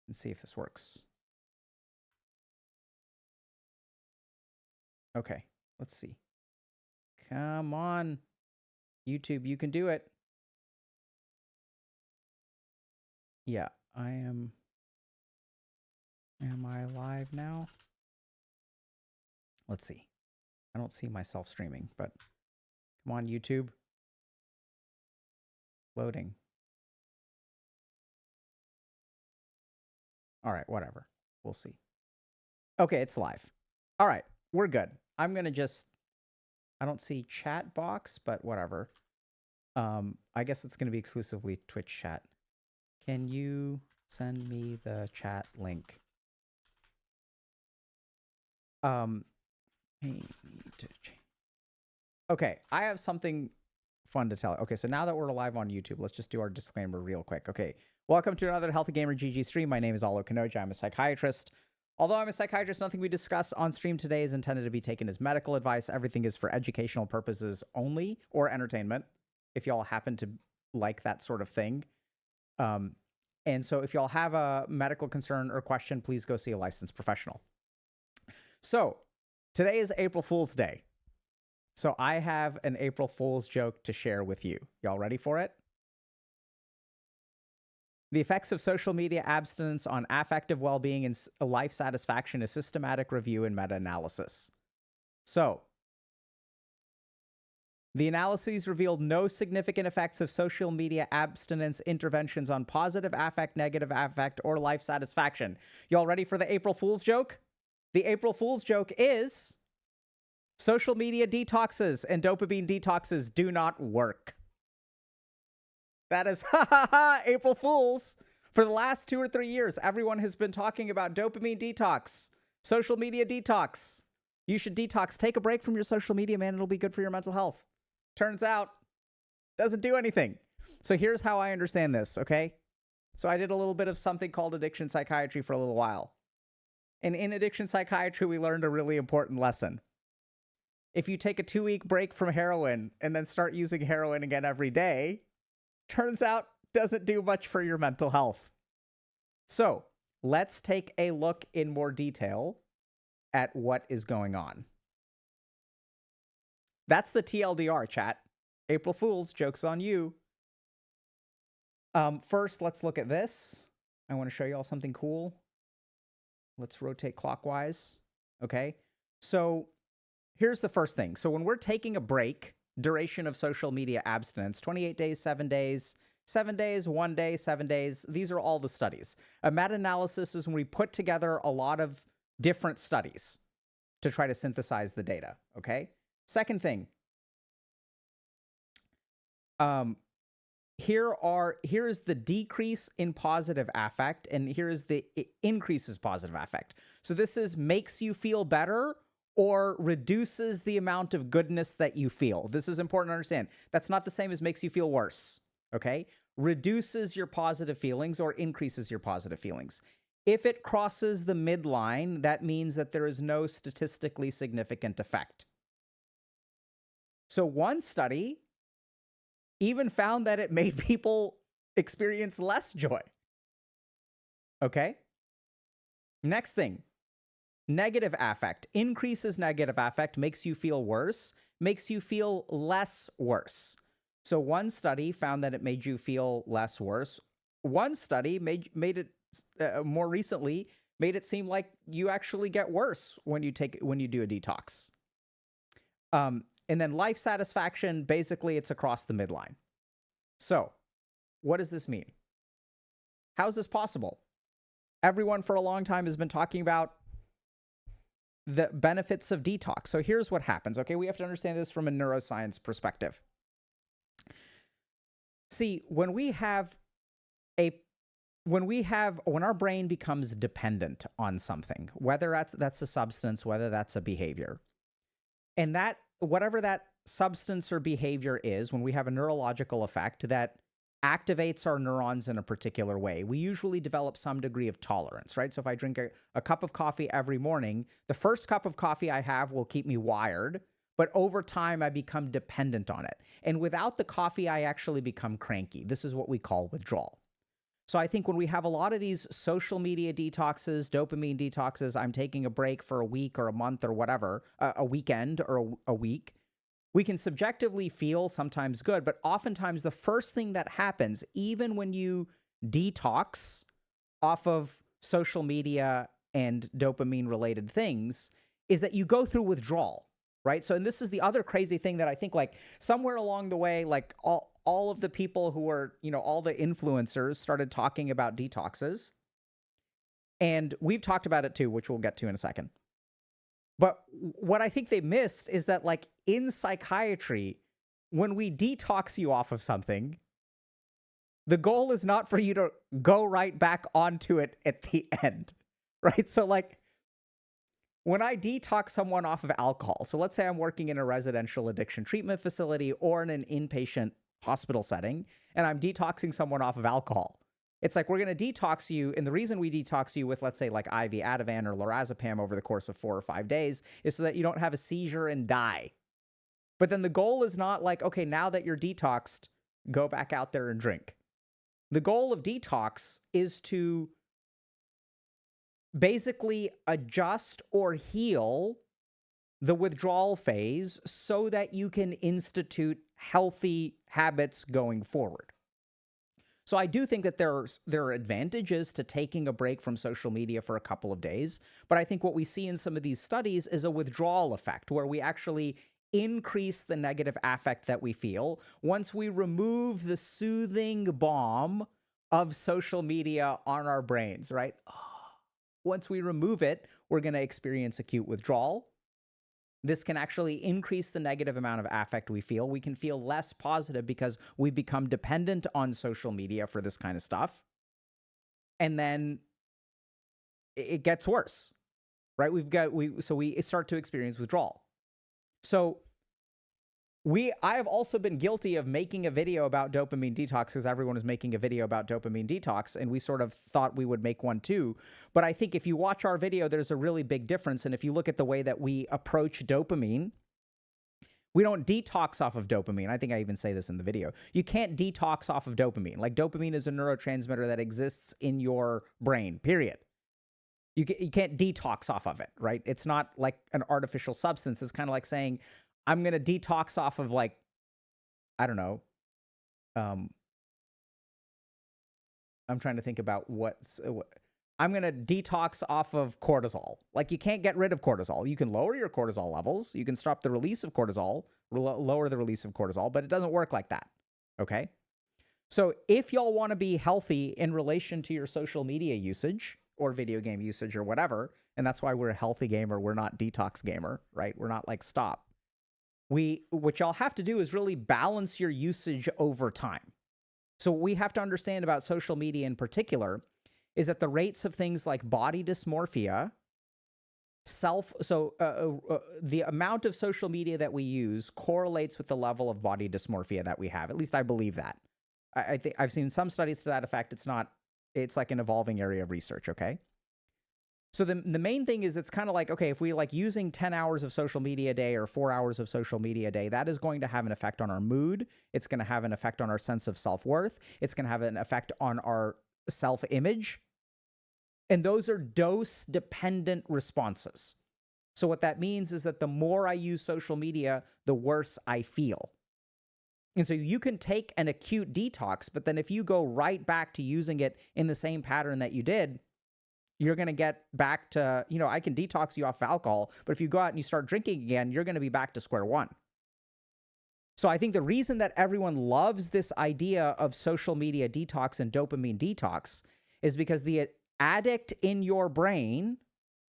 and see if this works. Okay, let's see. Come on, YouTube, you can do it. Yeah, I am. Am I live now? Let's see. I don't see myself streaming, but come on, YouTube. Loading. All right, whatever. We'll see. Okay, it's live. All right, we're good. I'm going to just... I don't see chat box, but whatever. I guess it's going to be exclusively Twitch chat. Can you send me the chat link? Okay, I have something fun to tell. Okay, so now that we're live on YouTube, let's just do our disclaimer real quick. Okay, welcome to another Healthy Gamer GG stream. My name is Alo Kanoja. I'm a psychiatrist. Although I'm a psychiatrist, nothing we discuss on stream today is intended to be taken as medical advice. Everything is for educational purposes only, or entertainment, if y'all happen to like that sort of thing. And so if y'all have a medical concern or question, please go see a licensed professional. So today is April Fool's Day. So I have an April Fool's joke to share with you. Y'all ready for it? The effects of social media abstinence on affective well-being and life satisfaction is systematic review and meta-analysis. So, the analyses revealed no significant effects of social media abstinence interventions on positive affect, negative affect, or life satisfaction. Y'all ready for the April Fool's joke? The April Fool's joke is social media detoxes and dopamine detoxes do not work. That is, April Fools. For the last 2 or 3 years, everyone has been talking about dopamine detox, social media detox. You should detox. Take a break from your social media, man. It'll be good for your mental health. Turns out, doesn't do anything. So here's how I understand this, okay? So I did a little bit of something called addiction psychiatry for a little while. And in addiction psychiatry, we learned a really important lesson. If you take a 2-week break from heroin and then start using heroin again every day, turns out doesn't do much for your mental health. So let's take a look in more detail at what is going on. That's the TLDR, chat. April Fools, joke's on you. First, let's look at this. I want to show you all something cool. Let's rotate clockwise. Okay, so here's the first thing. So when we're taking a break, duration of social media abstinence, 28 days, 7 days, 7 days, 1 day, 7 days. These are all the studies. A meta-analysis is when we put together a lot of different studies to try to synthesize the data, okay? Second thing, here is the decrease in positive affect, and here is the increases positive affect. So this is makes you feel better or reduces the amount of goodness that you feel. This is important to understand. That's not the same as makes you feel worse, okay? Reduces your positive feelings or increases your positive feelings. If it crosses the midline, that means that there is no statistically significant effect. So one study even found that it made people experience less joy. Okay? Next thing. Negative affect. Increases negative affect, makes you feel worse, makes you feel less worse. So one study found that it made you feel less worse. One study made it more recently made it seem like you actually get worse when you do a detox. And then life satisfaction, basically it's across the midline. So what does this mean? How is this possible? Everyone for a long time has been talking about the benefits of detox. So here's what happens, okay? We have to understand this from a neuroscience perspective. See, when our brain becomes dependent on something, whether that's a substance, whether that's a behavior, and that whatever that substance or behavior is, when we have a neurological effect that activates our neurons in a particular way, we usually develop some degree of tolerance, right? So if I drink a cup of coffee every morning, the first cup of coffee I have will keep me wired, but over time I become dependent on it. And without the coffee, I actually become cranky. This is what we call withdrawal. So I think when we have a lot of these social media detoxes, dopamine detoxes, I'm taking a break for a week or a month or whatever, a weekend or a week, we can subjectively feel sometimes good, but oftentimes the first thing that happens, even when you detox off of social media and dopamine related things, is that you go through withdrawal, right? So, and this is the other crazy thing that I think, like, somewhere along the way, like all of the people who are, all the influencers started talking about detoxes. And we've talked about it too, which we'll get to in a second. But what I think they missed is that, like, in psychiatry, when we detox you off of something, the goal is not for you to go right back onto it at the end, right? So, like, when I detox someone off of alcohol, so let's say I'm working in a residential addiction treatment facility or in an inpatient hospital setting, and I'm detoxing someone off of alcohol. It's like, we're going to detox you, and the reason we detox you with, let's say, like IV Ativan or lorazepam over the course of 4 or 5 days is so that you don't have a seizure and die. But then the goal is not like, okay, now that you're detoxed, go back out there and drink. The goal of detox is to basically adjust or heal the withdrawal phase so that you can institute healthy habits going forward. So I do think that there are advantages to taking a break from social media for a couple of days, but I think what we see in some of these studies is a withdrawal effect where we actually increase the negative affect that we feel once we remove the soothing balm of social media on our brains, right? Once we remove it, we're going to experience acute withdrawal. This can actually increase the negative amount of affect we feel. We can feel less positive because we become dependent on social media for this kind of stuff. And then it gets worse, right? So we start to experience withdrawal. So I have also been guilty of making a video about dopamine detox because everyone is making a video about dopamine detox, and we sort of thought we would make one too. But I think if you watch our video, there's a really big difference. And if you look at the way that we approach dopamine, we don't detox off of dopamine. I think I even say this in the video. You can't detox off of dopamine. Like, dopamine is a neurotransmitter that exists in your brain, period. You can't detox off of it, right? It's not like an artificial substance. It's kind of like saying, I'm going to detox off of, like, I don't know. I'm trying to think about I'm going to detox off of cortisol. Like, you can't get rid of cortisol. You can lower your cortisol levels. You can stop the release of cortisol, lower the release of cortisol, but it doesn't work like that. Okay? So if y'all want to be healthy in relation to your social media usage or video game usage or whatever, and that's why we're a healthy gamer, we're not detox gamer, right? We're not like stop. What y'all have to do is really balance your usage over time. So what we have to understand about social media in particular is that the rates of things like body dysmorphia, the amount of social media that we use correlates with the level of body dysmorphia that we have. At least I believe that. I think I've seen some studies to that effect. It's like an evolving area of research, okay? So the main thing is, it's kind of like, okay, if we like using 10 hours of social media a day or 4 hours of social media a day, that is going to have an effect on our mood. It's going to have an effect on our sense of self-worth. It's going to have an effect on our self-image. And those are dose-dependent responses. So what that means is that the more I use social media, the worse I feel. And so you can take an acute detox, but then if you go right back to using it in the same pattern that you did, you're going to get back to, I can detox you off alcohol, but if you go out and you start drinking again, you're going to be back to square one. So I think the reason that everyone loves this idea of social media detox and dopamine detox is because the addict in your brain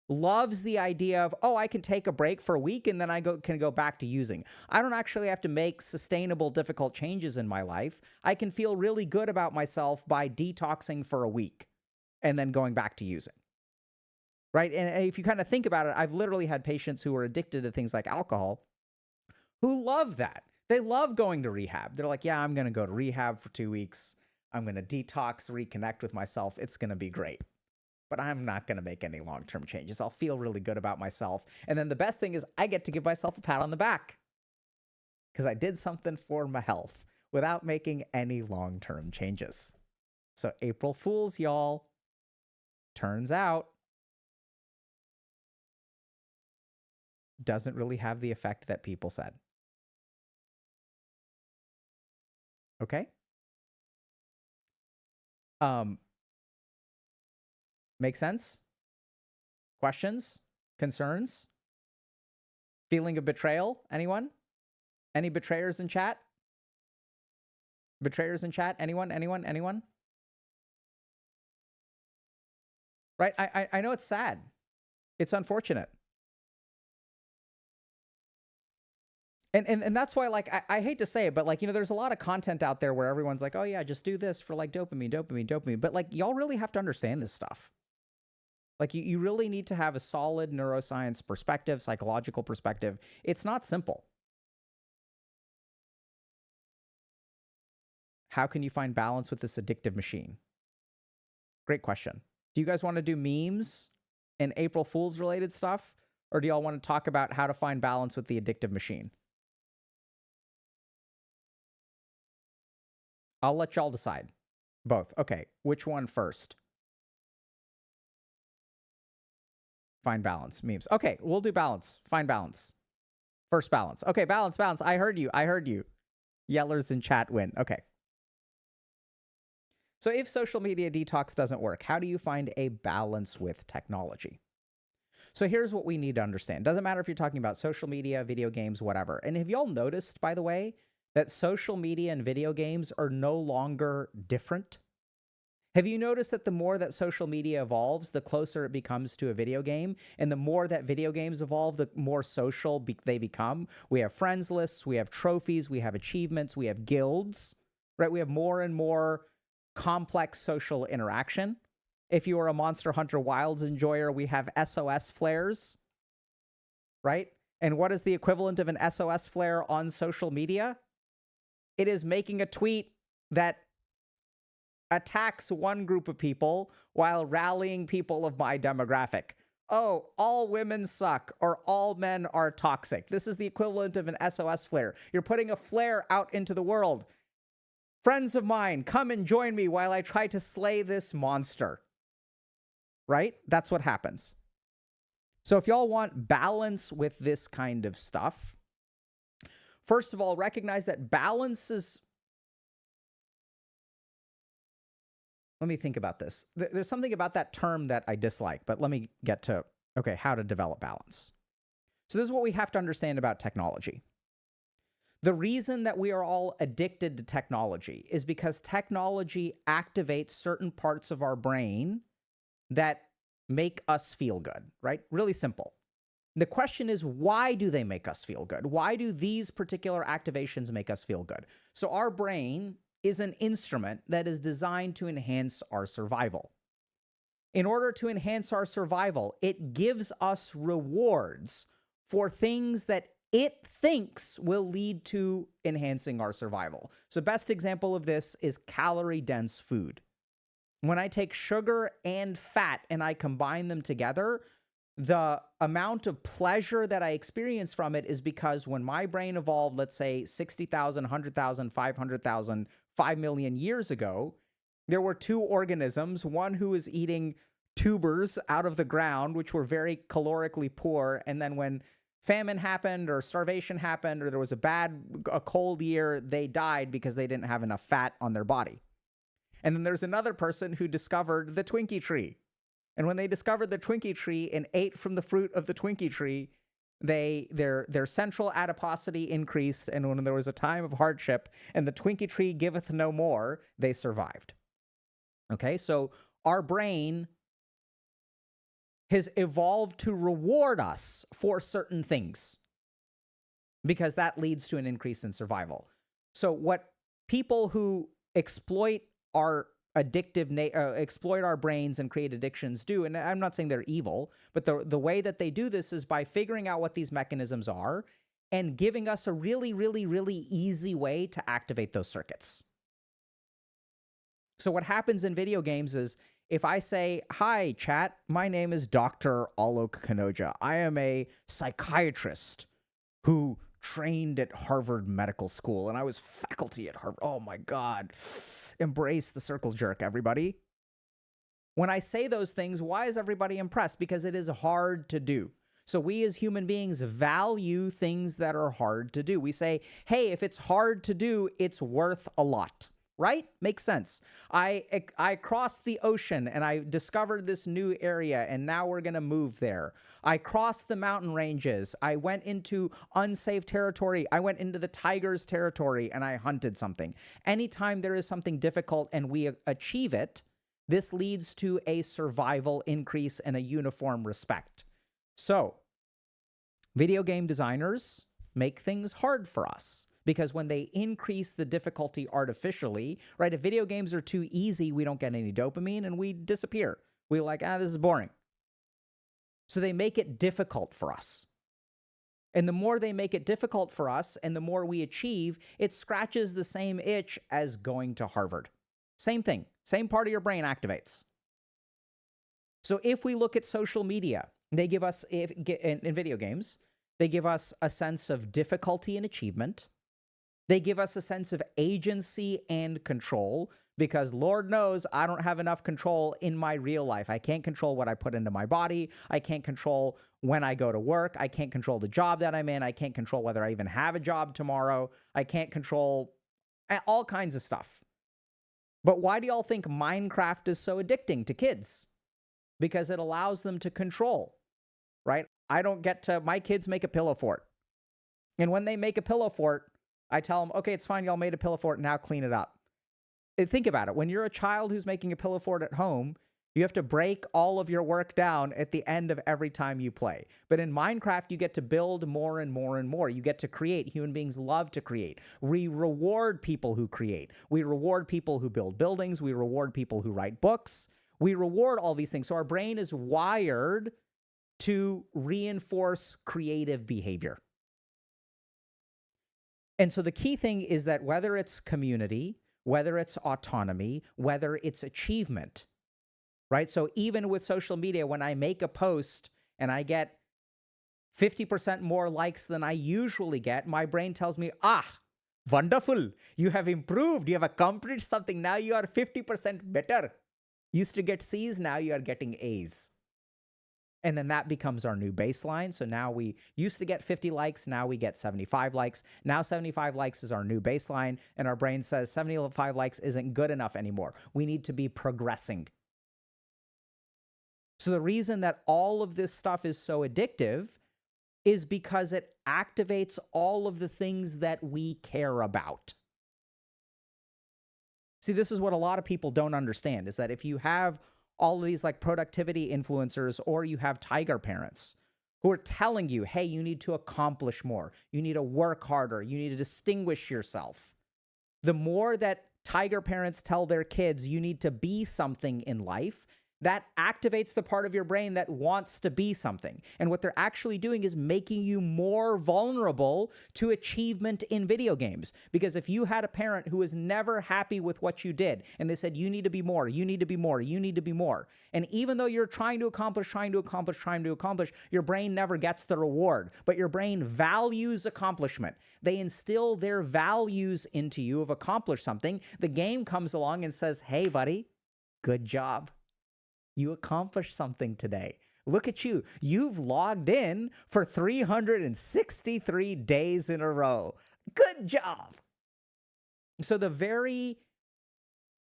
loves the idea of, I can take a break for a week and then I can go back to using. I don't actually have to make sustainable, difficult changes in my life. I can feel really good about myself by detoxing for a week and then going back to using. Right? And if you kind of think about it, I've literally had patients who are addicted to things like alcohol who love that. They love going to rehab. They're like, yeah, I'm going to go to rehab for 2 weeks. I'm going to detox, reconnect with myself. It's going to be great. But I'm not going to make any long-term changes. I'll feel really good about myself. And then the best thing is I get to give myself a pat on the back because I did something for my health without making any long-term changes. So April Fools, y'all. Turns out doesn't really have the effect that people said. Okay? Make sense? Questions? Concerns? Feeling of betrayal? Anyone? Any betrayers in chat? Betrayers in chat? Anyone? Right? I know it's sad. It's unfortunate. And that's why, like, I hate to say it, but, like, you know, there's a lot of content out there where everyone's like, oh yeah, just do this for, like, dopamine. But, like, y'all really have to understand this stuff. Like, you really need to have a solid neuroscience perspective, psychological perspective. It's not simple. How can you find balance with this addictive machine? Great question. Do you guys want to do memes and April Fool's related stuff? Or do y'all want to talk about how to find balance with the addictive machine? I'll let y'all decide. Both. Okay. Which one first? Find balance. Memes. Okay. We'll do balance. Find balance. First balance. Okay. Balance. I heard you. Yellers in chat win. Okay. So if social media detox doesn't work, how do you find a balance with technology? So here's what we need to understand. Doesn't matter if you're talking about social media, video games, whatever. And have y'all noticed, by the way, that social media and video games are no longer different? Have you noticed that the more that social media evolves, the closer it becomes to a video game? And the more that video games evolve, the more social they become. We have friends lists, we have trophies, we have achievements, we have guilds, right? We have more and more complex social interaction. If you are a Monster Hunter Wilds enjoyer, we have SOS flares, right? And what is the equivalent of an SOS flare on social media? It is making a tweet that attacks one group of people while rallying people of my demographic. Oh, all women suck, or all men are toxic. This is the equivalent of an SOS flare. You're putting a flare out into the world. Friends of mine, come and join me while I try to slay this monster. Right? That's what happens. So if y'all want balance with this kind of stuff, first of all, recognize that balance is... Let me think about this. There's something about that term that I dislike, but let me get to, okay, how to develop balance. So this is what we have to understand about technology. The reason that we are all addicted to technology is because technology activates certain parts of our brain that make us feel good, right? Really simple. The question is, why do they make us feel good? Why do these particular activations make us feel good? So our brain is an instrument that is designed to enhance our survival. In order to enhance our survival, it gives us rewards for things that it thinks will lead to enhancing our survival. So best example of this is calorie-dense food. When I take sugar and fat and I combine them together, the amount of pleasure that I experience from it is because when my brain evolved, let's say 60,000, 100,000, 500,000, 5 million years ago, there were two organisms, one who was eating tubers out of the ground, which were very calorically poor, and then when famine happened or starvation happened or there was a cold year, they died because they didn't have enough fat on their body. And then there's another person who discovered the Twinkie tree. And when they discovered the Twinkie tree and ate from the fruit of the Twinkie tree, their central adiposity increased, and when there was a time of hardship and the Twinkie tree giveth no more, they survived. Okay, so our brain has evolved to reward us for certain things because that leads to an increase in survival. So what people who exploit our exploit our brains and create addictions do, and I'm not saying they're evil, but the way that they do this is by figuring out what these mechanisms are and giving us a really, really, really easy way to activate those circuits. So what happens in video games is if I say, hi, chat, my name is Dr. Alok Kanoja. I am a psychiatrist who trained at Harvard Medical School, and I was faculty at Harvard. Oh, my God. embrace the circle jerk, everybody. When I say those things, why is everybody impressed? Because it is hard to do. So we as human beings value things that are hard to do. We say, hey, if it's hard to do, it's worth a lot, right? Makes sense. I crossed the ocean and I discovered this new area and now we're going to move there. I crossed the mountain ranges. I went into unsafe territory. I went into the tiger's territory and I hunted something. Anytime there is something difficult and we achieve it, this leads to a survival increase and a uniform respect. So, video game designers make things hard for us because when they increase the difficulty artificially, right? If video games are too easy, we don't get any dopamine and we disappear. We're like, this is boring. So they make it difficult for us. And the more they make it difficult for us and the more we achieve, it scratches the same itch as going to Harvard. Same thing. Same part of your brain activates. So if we look at social media, they give us, in video games, they give us a sense of difficulty and achievement. They give us a sense of agency and control because Lord knows I don't have enough control in my real life. I can't control what I put into my body. I can't control when I go to work. I can't control the job that I'm in. I can't control whether I even have a job tomorrow. I can't control all kinds of stuff. But why do y'all think Minecraft is so addicting to kids? Because it allows them to control, right? My kids make a pillow fort. And when they make a pillow fort, I tell them, okay, it's fine. Y'all made a pillow fort. Now clean it up. And think about it. When you're a child who's making a pillow fort at home, you have to break all of your work down at the end of every time you play. But in Minecraft, you get to build more and more and more. You get to create. Human beings love to create. We reward people who create. We reward people who build buildings. We reward people who write books. We reward all these things. So our brain is wired to reinforce creative behavior. And so the key thing is that whether it's community, whether it's autonomy, whether it's achievement, right? So even with social media, when I make a post and I get 50% more likes than I usually get, my brain tells me, wonderful. You have improved. You have accomplished something. Now you are 50% better. Used to get C's, now you are getting A's. And then that becomes our new baseline. So now we used to get 50 likes, now we get 75 likes. Now 75 likes is our new baseline, and our brain says 75 likes isn't good enough anymore. We need to be progressing. So the reason that all of this stuff is so addictive is because it activates all of the things that we care about. See, this is what a lot of people don't understand, is that if you have all of these like productivity influencers or you have tiger parents who are telling you, hey, you need to accomplish more, you need to work harder, you need to distinguish yourself. The more that tiger parents tell their kids you need to be something in life, that activates the part of your brain that wants to be something. And what they're actually doing is making you more vulnerable to achievement in video games. Because if you had a parent who was never happy with what you did, and they said, you need to be more, you need to be more, you need to be more. And even though you're trying to accomplish, your brain never gets the reward. But your brain values accomplishment. They instill their values into you of accomplish something. The game comes along and says, hey, buddy, good job. You accomplished something today. Look at you. You've logged in for 363 days in a row. Good job. So the very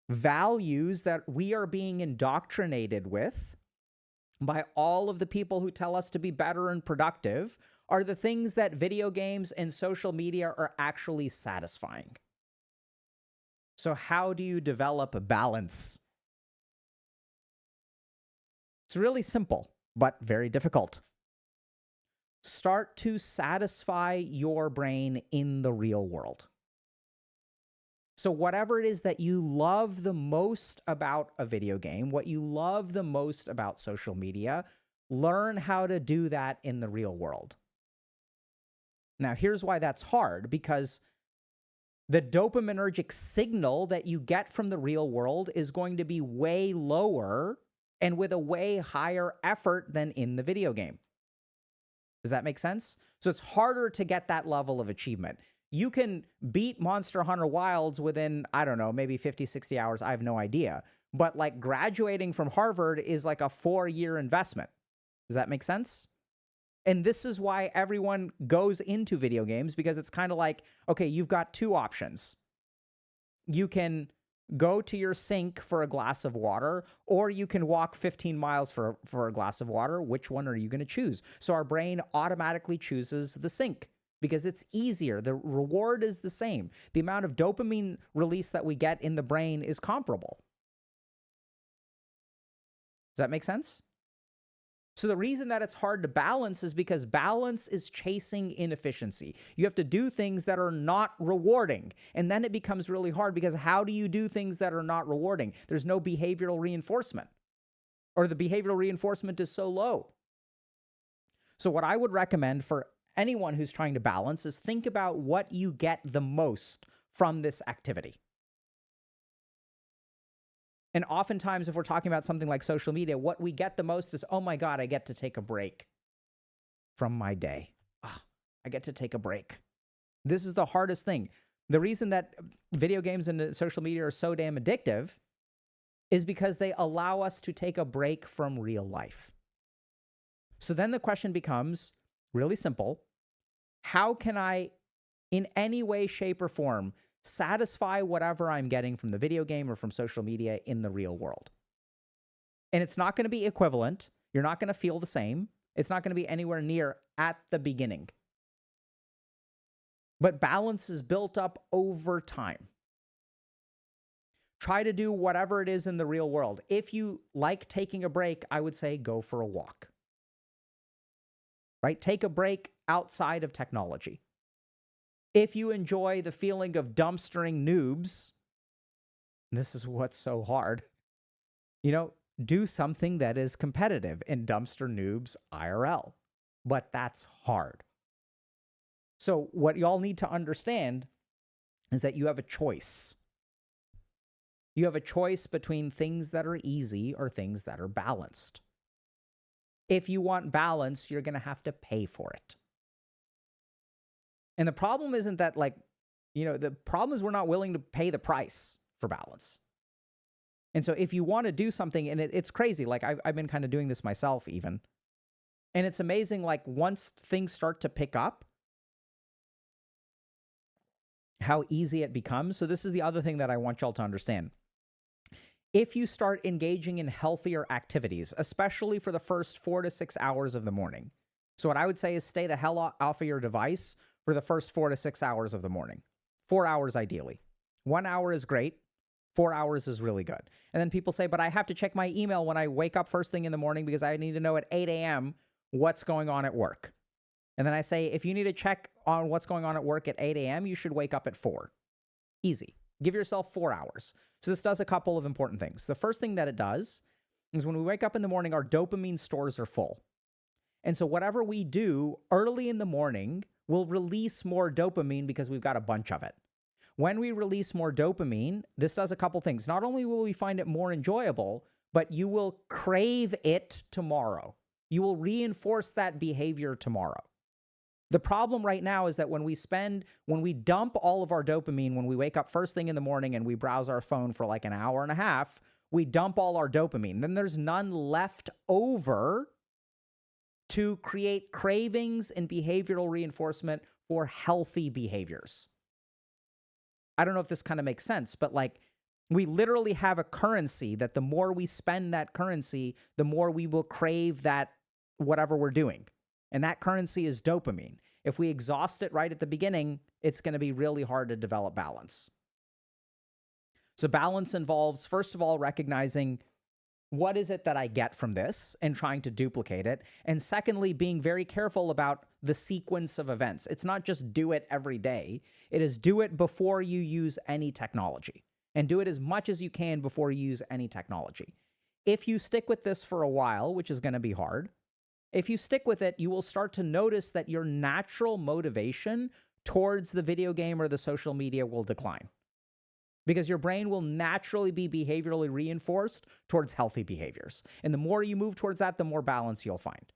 values that we are being indoctrinated with by all of the people who tell us to be better and productive are the things that video games and social media are actually satisfying. So how do you develop a balance? It's really simple, but very difficult. Start to satisfy your brain in the real world. So whatever it is that you love the most about a video game, what you love the most about social media, learn how to do that in the real world. Now, here's why that's hard, because the dopaminergic signal that you get from the real world is going to be way lower and with a way higher effort than in the video game. Does that make sense? So it's harder to get that level of achievement. you can beat Monster Hunter Wilds within, I don't know, maybe 50, 60 hours. I have no idea. But like graduating from Harvard is like a 4-year investment. Does that make sense? And this is why everyone goes into video games, because it's kind of like, okay, you've got two options. You can go to your sink for a glass of water, or you can walk 15 miles for a glass of water. Which one are you going to choose? So our brain automatically chooses the sink because it's easier. The reward is the same. The amount of dopamine release that we get in the brain is comparable. Does that make sense? So the reason that it's hard to balance is because balance is chasing inefficiency. You have to do things that are not rewarding. And then it becomes really hard, because how do you do things that are not rewarding? There's no behavioral reinforcement, or the behavioral reinforcement is so low. So what I would recommend for anyone who's trying to balance is think about what you get the most from this activity. And oftentimes, if we're talking about something like social media, what we get the most is, oh my God, I get to take a break from my day. Oh, I get to take a break. This is the hardest thing. The reason that video games and social media are so damn addictive is because they allow us to take a break from real life. So then the question becomes really simple. How can I, in any way, shape, or form, satisfy whatever I'm getting from the video game or from social media in the real world? And it's not going to be equivalent. You're not going to feel the same. It's not going to be anywhere near at the beginning. But balance is built up over time. Try to do whatever it is in the real world. If you like taking a break, I would say go for a walk. Right? Take a break outside of technology. If you enjoy the feeling of dumpstering noobs, this is what's so hard, do something that is competitive and dumpster noobs IRL. But that's hard. So what y'all need to understand is that you have a choice. You have a choice between things that are easy or things that are balanced. If you want balance, you're going to have to pay for it. And the problem isn't that, the problem is we're not willing to pay the price for balance. And so if you want to do something, and it's crazy, I've been kind of doing this myself even. And it's amazing, once things start to pick up, how easy it becomes. So this is the other thing that I want y'all to understand. If you start engaging in healthier activities, especially for the first 4 to 6 hours of the morning. So what I would say is stay the hell off of your device for the first 4 to 6 hours of the morning. 4 hours ideally. 1 hour is great. 4 hours is really good. And then people say, but I have to check my email when I wake up first thing in the morning because I need to know at 8 a.m. what's going on at work. And then I say, if you need to check on what's going on at work at 8 a.m., you should wake up at 4. Easy. Give yourself 4 hours. So this does a couple of important things. The first thing that it does is when we wake up in the morning, our dopamine stores are full. And so whatever we do early in the morning will release more dopamine because we've got a bunch of it. When we release more dopamine, this does a couple things. Not only will we find it more enjoyable, but you will crave it tomorrow. You will reinforce that behavior tomorrow. The problem right now is that when we dump all of our dopamine, when we wake up first thing in the morning and we browse our phone for like an hour and a half, we dump all our dopamine. Then there's none left over to create cravings and behavioral reinforcement for healthy behaviors. I don't know if this kind of makes sense, but we literally have a currency that the more we spend that currency, the more we will crave that whatever we're doing. And that currency is dopamine. If we exhaust it right at the beginning, it's going to be really hard to develop balance. So balance involves, first of all, recognizing what is it that I get from this and trying to duplicate it. And secondly, being very careful about the sequence of events. It's not just do it every day. It is do it before you use any technology. And do it as much as you can before you use any technology. If you stick with this for a while, which is going to be hard, if you stick with it, you will start to notice that your natural motivation towards the video game or the social media will decline. Because your brain will naturally be behaviorally reinforced towards healthy behaviors. And the more you move towards that, the more balance you'll find.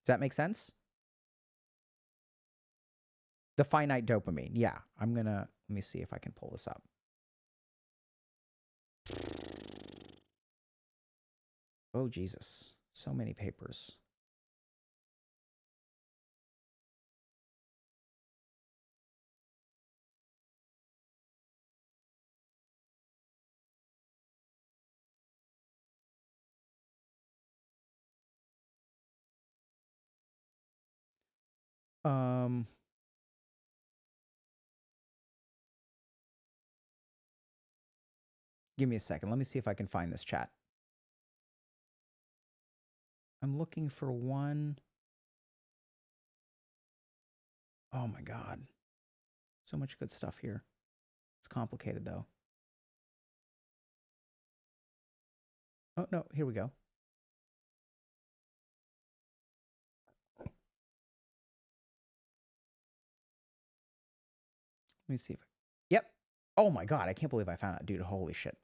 Does that make sense? The finite dopamine. Yeah, let me see if I can pull this up. Oh, Jesus. So many papers. Give me a second. Let me see if I can find this chat. I'm looking for one. Oh my God. So much good stuff here. It's complicated though. Oh no, here we go. Let me see if yep. Oh my God, I can't believe I found that, dude. Holy shit.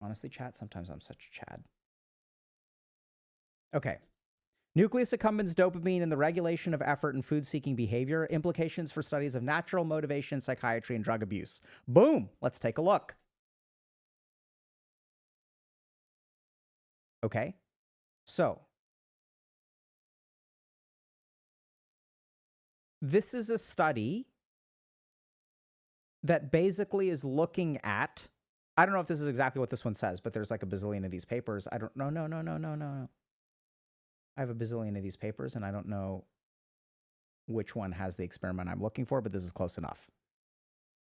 Honestly, chat, sometimes I'm such a Chad. Okay. Nucleus accumbens dopamine in the regulation of effort and food-seeking behavior. Implications for studies of natural motivation, psychiatry, and drug abuse. Boom! Let's take a look. Okay. So, this is a study that basically is looking at, I don't know if this is exactly what this one says, but there's like a bazillion of these papers. I don't, no. I have a bazillion of these papers and I don't know which one has the experiment I'm looking for, but this is close enough.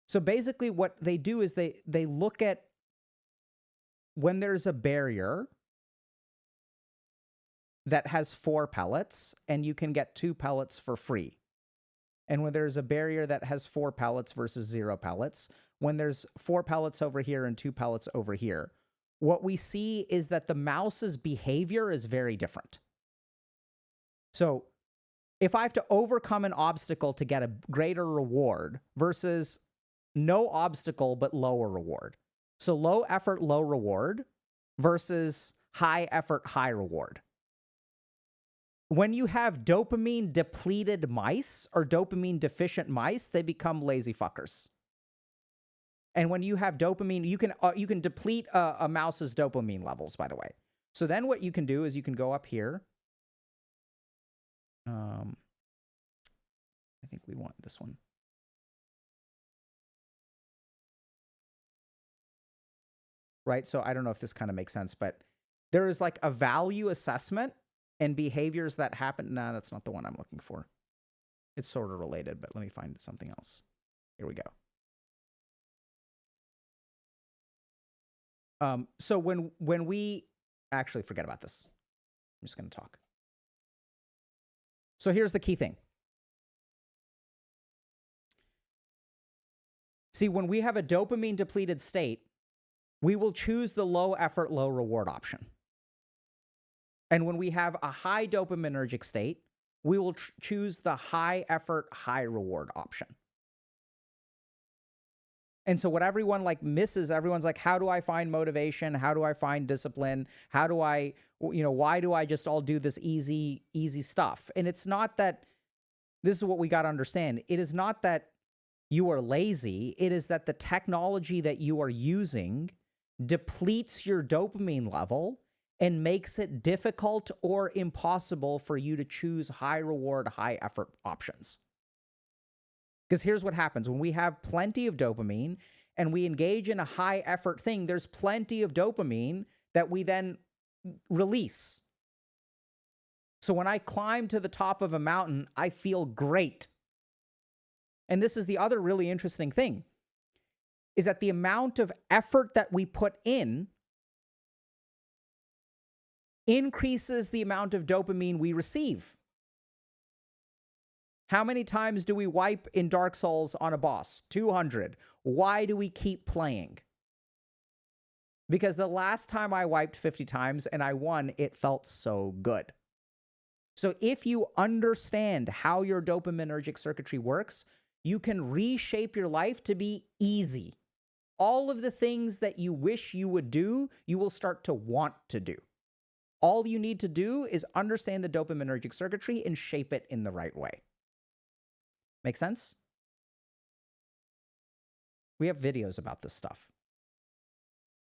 So basically what they do is they look at when there's a barrier that has 4 pellets and you can get 2 pellets for free. And when there's a barrier that has 4 pellets versus 0 pellets, when there's 4 pellets over here and 2 pellets over here, what we see is that the mouse's behavior is very different. So if I have to overcome an obstacle to get a greater reward versus no obstacle but lower reward. So low effort, low reward versus high effort, high reward. When you have dopamine depleted mice or dopamine deficient mice, they become lazy fuckers. And when you have dopamine, you can deplete a mouse's dopamine levels, by the way. So then what you can do is you can go up here. I think we want this one. Right? So I don't know if this kind of makes sense, but there is like a value assessment and behaviors that happen. Nah, that's not the one I'm looking for. It's sort of related, but let me find something else. Here we go. So when we actually forget about this, I'm just going to talk. So here's the key thing. See, when we have a dopamine depleted state, we will choose the low effort, low reward option. And when we have a high dopaminergic state, we will choose the high effort, high reward option. And so what everyone like misses, everyone's like, how do I find motivation? How do I find discipline? How do I, why do I just all do this easy stuff? And it's not that, this is what we got to understand. It is not that you are lazy. It is that the technology that you are using depletes your dopamine level and makes it difficult or impossible for you to choose high reward, high effort options. Because here's what happens. When we have plenty of dopamine and we engage in a high effort thing, there's plenty of dopamine that we then release. So when I climb to the top of a mountain, I feel great. And this is the other really interesting thing, is that the amount of effort that we put in increases the amount of dopamine we receive. How many times do we wipe in Dark Souls on a boss? 200. Why do we keep playing? Because the last time I wiped 50 times and I won, it felt so good. So if you understand how your dopaminergic circuitry works, you can reshape your life to be easy. All of the things that you wish you would do, you will start to want to do. All you need to do is understand the dopaminergic circuitry and shape it in the right way. Make sense? We have videos about this stuff.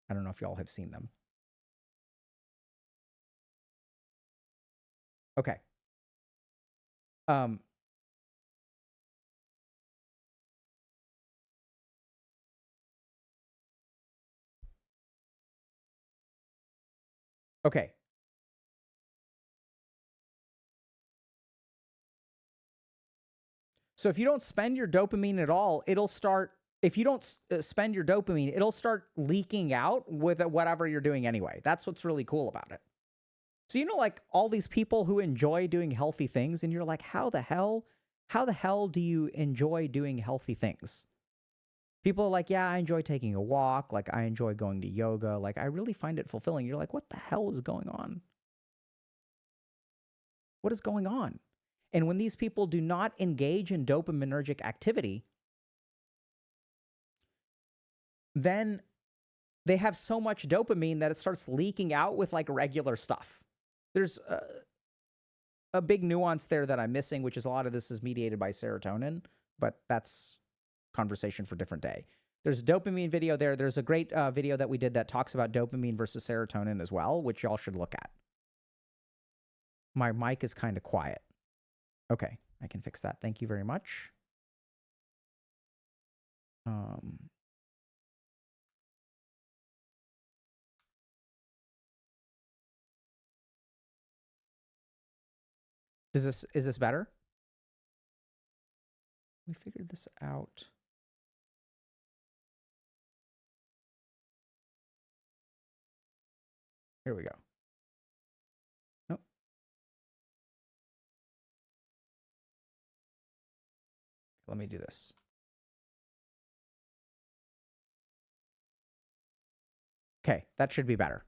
I don't know if y'all have seen them. Okay. Okay. So if you don't spend your dopamine at all, it'll start, if you don't spend your dopamine, it'll start leaking out with whatever you're doing anyway. That's what's really cool about it. So, like all these people who enjoy doing healthy things, and you're like, how the hell do you enjoy doing healthy things? People are like, yeah, I enjoy taking a walk. Like, I enjoy going to yoga. Like, I really find it fulfilling. You're like, what the hell is going on? What is going on? And when these people do not engage in dopaminergic activity, then they have so much dopamine that it starts leaking out with like regular stuff. There's a big nuance there that I'm missing, which is a lot of this is mediated by serotonin, but that's conversation for a different day. There's a dopamine video there. There's a great video that we did that talks about dopamine versus serotonin as well, which y'all should look at. My mic is kind of quiet. Okay, I can fix that. Thank you very much. Is this better? We figured this out. Here we go. Nope. Let me do this. Okay, that should be better.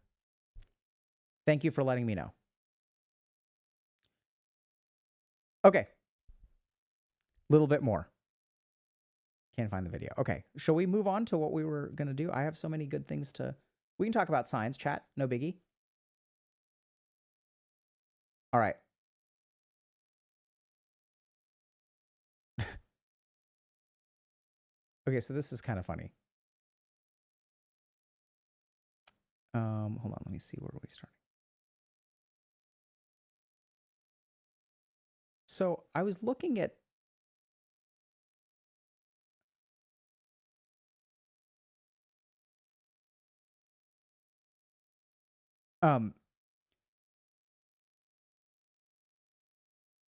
Thank you for letting me know. Okay. A little bit more. Can't find the video. Okay, shall we move on to what we were going to do? I have so many good things to... We can talk about science, chat. No biggie. All right. Okay, so this is kind of funny. Hold on, let me see where we starting. So I was looking at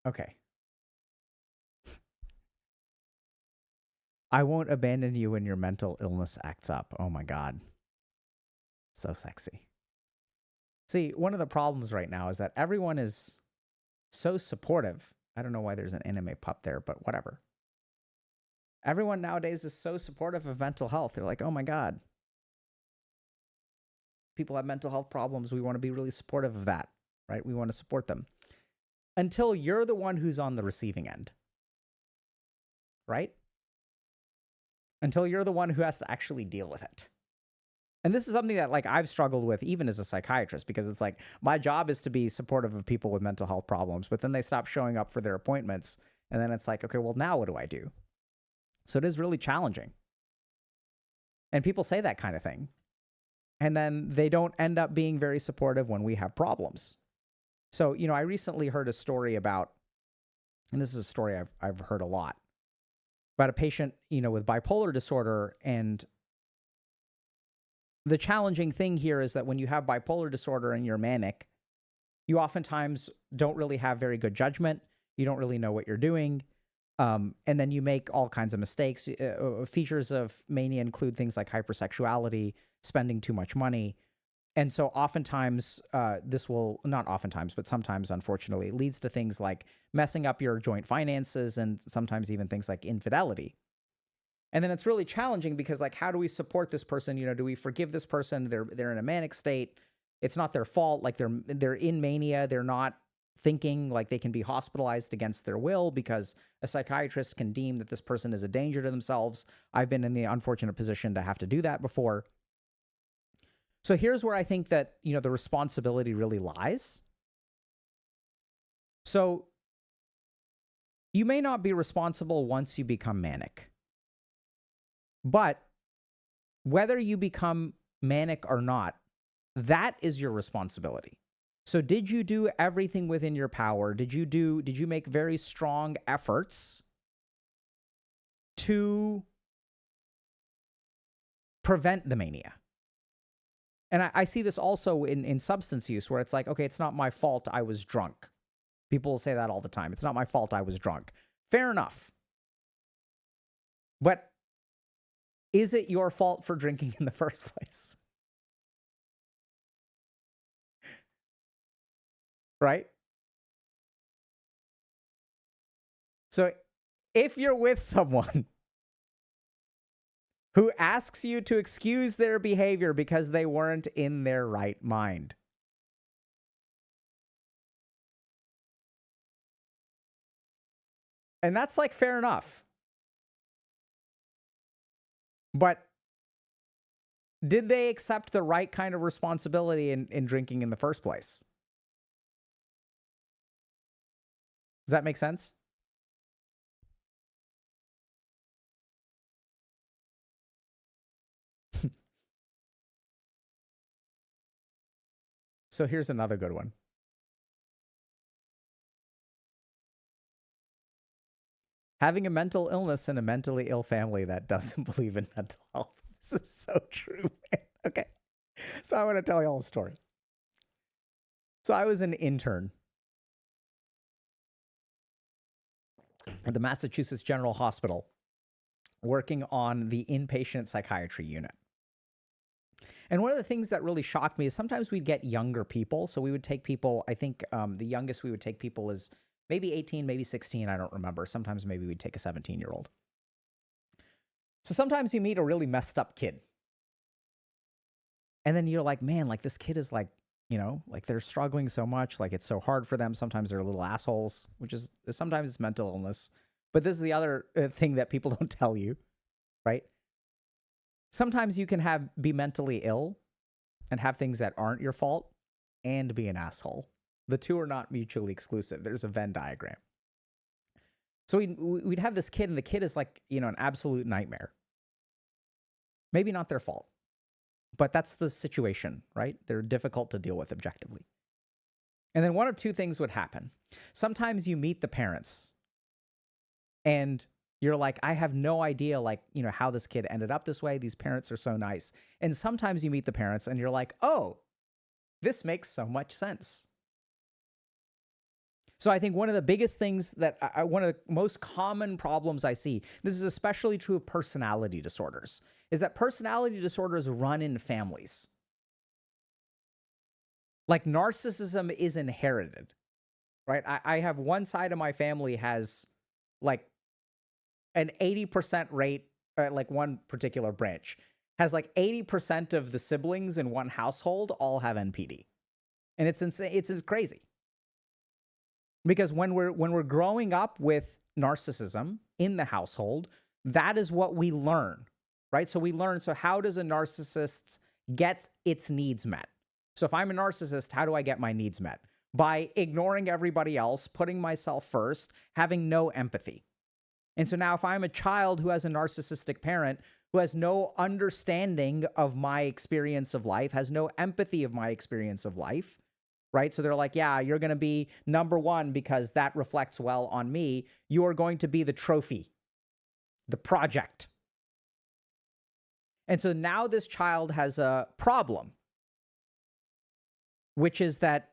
okay. I won't abandon you when your mental illness acts up. Oh my God. So sexy. See, one of the problems right now is that everyone is so supportive. I don't know why there's an anime pup there, but whatever. Everyone nowadays is so supportive of mental health. They're like, oh my God. People have mental health problems. We want to be really supportive of that, right? We want to support them. Until you're the one who's on the receiving end, right? Until you're the one who has to actually deal with it. And this is something that like I've struggled with even as a psychiatrist, because it's like my job is to be supportive of people with mental health problems, but then they stop showing up for their appointments. And then it's like, okay, well, now what do I do? So it is really challenging. And people say that kind of thing. And then they don't end up being very supportive when we have problems. So, I recently heard a story about, and this is a story I've heard a lot, about a patient, with bipolar disorder. And the challenging thing here is that when you have bipolar disorder and you're manic, you oftentimes don't really have very good judgment. You don't really know what you're doing. And then you make all kinds of mistakes. Features of mania include things like hypersexuality, spending too much money. And so oftentimes, this will, not oftentimes, but sometimes, unfortunately, leads to things like messing up your joint finances and sometimes even things like infidelity. And then it's really challenging because, like, how do we support this person? Do we forgive this person? They're in a manic state. It's not their fault. Like, they're in mania. They're not thinking, like they can be hospitalized against their will because a psychiatrist can deem that this person is a danger to themselves. I've been in the unfortunate position to have to do that before. So here's where I think that, the responsibility really lies. So You may not be responsible once you become manic. But whether you become manic or not, that is your responsibility. So did you do everything within your power? Did you make very strong efforts to prevent the mania? And I see this also in substance use, where it's like, okay, it's not my fault I was drunk. People say that all the time. It's not my fault I was drunk. Fair enough. But is it your fault for drinking in the first place? Right? So if you're with someone who asks you to excuse their behavior because they weren't in their right mind, and that's like fair enough. But did they accept the right kind of responsibility in drinking in the first place? Does that make sense? So here's another good one. Having a mental illness in a mentally ill family that doesn't believe in mental health. This is so true, man. Okay. So I want to tell you all a story. So I was an intern at the Massachusetts General Hospital working on the inpatient psychiatry unit. And one of the things that really shocked me is sometimes we'd get younger people. So we would take people, I think the youngest we would take people is maybe 18, maybe 16, I don't remember. Sometimes maybe we'd take a 17-year-old. So sometimes you meet a really messed up kid. And then you're like, man, like this kid is like, you know, like they're struggling so much. Like it's so hard for them. Sometimes they're little assholes, which is sometimes it's mental illness. But this is the other thing that people don't tell you, right? Sometimes you can be mentally ill and have things that aren't your fault and be an asshole. The two are not mutually exclusive. There's a Venn diagram. So we'd have this kid, and the kid is like, you know, an absolute nightmare. Maybe not their fault, but that's the situation, right? They're difficult to deal with objectively. And then one of two things would happen. Sometimes you meet the parents, and you're like, I have no idea, like, you know, how this kid ended up this way. These parents are so nice. And sometimes you meet the parents, and you're like, oh, this makes so much sense. So I think one of the biggest things that one of the most common problems I see, this is especially true of personality disorders, is that personality disorders run in families. Like narcissism is inherited, right? I have one side of my family has like an 80% rate, like one particular branch has like 80% of the siblings in one household all have NPD. And it's insane. It's crazy. Because when we're growing up with narcissism in the household, that is what we learn, right? So we learn, so how does a narcissist get its needs met? So if I'm a narcissist, how do I get my needs met? By ignoring everybody else, putting myself first, having no empathy. And so now if I'm a child who has a narcissistic parent who has no understanding of my experience of life, has no empathy of my experience of life, right? So they're like, yeah, you're going to be number one because that reflects well on me. You are going to be the trophy, the project. And so now this child has a problem, which is that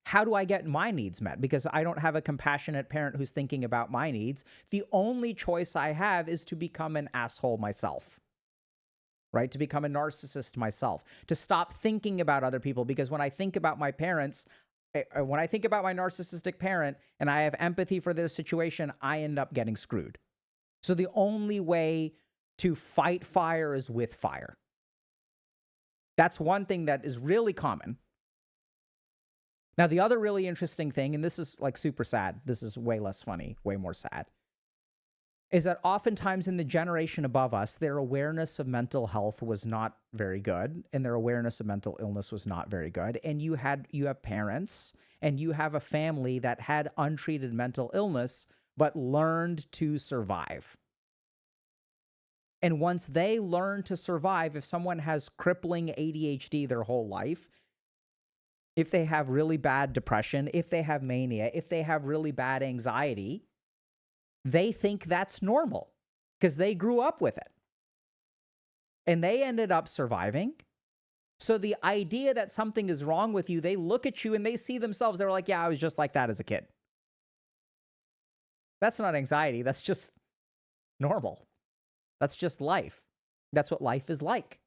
how do I get my needs met? Because I don't have a compassionate parent who's thinking about my needs. The only choice I have is to become an asshole myself. Right? To become a narcissist myself, to stop thinking about other people. Because when I think about my parents, when I think about my narcissistic parent and I have empathy for their situation, I end up getting screwed. So the only way to fight fire is with fire. That's one thing that is really common. Now, the other really interesting thing, and this is like super sad, this is way less funny, way more sad, is that oftentimes in the generation above us, their awareness of mental health was not very good, and their awareness of mental illness was not very good. And you have parents and you have a family that had untreated mental illness, but learned to survive. And once they learn to survive, if someone has crippling ADHD their whole life, if they have really bad depression, if they have mania, if they have really bad anxiety, they think that's normal because they grew up with it. And they ended up surviving. So the idea that something is wrong with you, they look at you and they see themselves, they're like, yeah, I was just like that as a kid. That's not anxiety. That's just normal. That's just life. That's what life is like.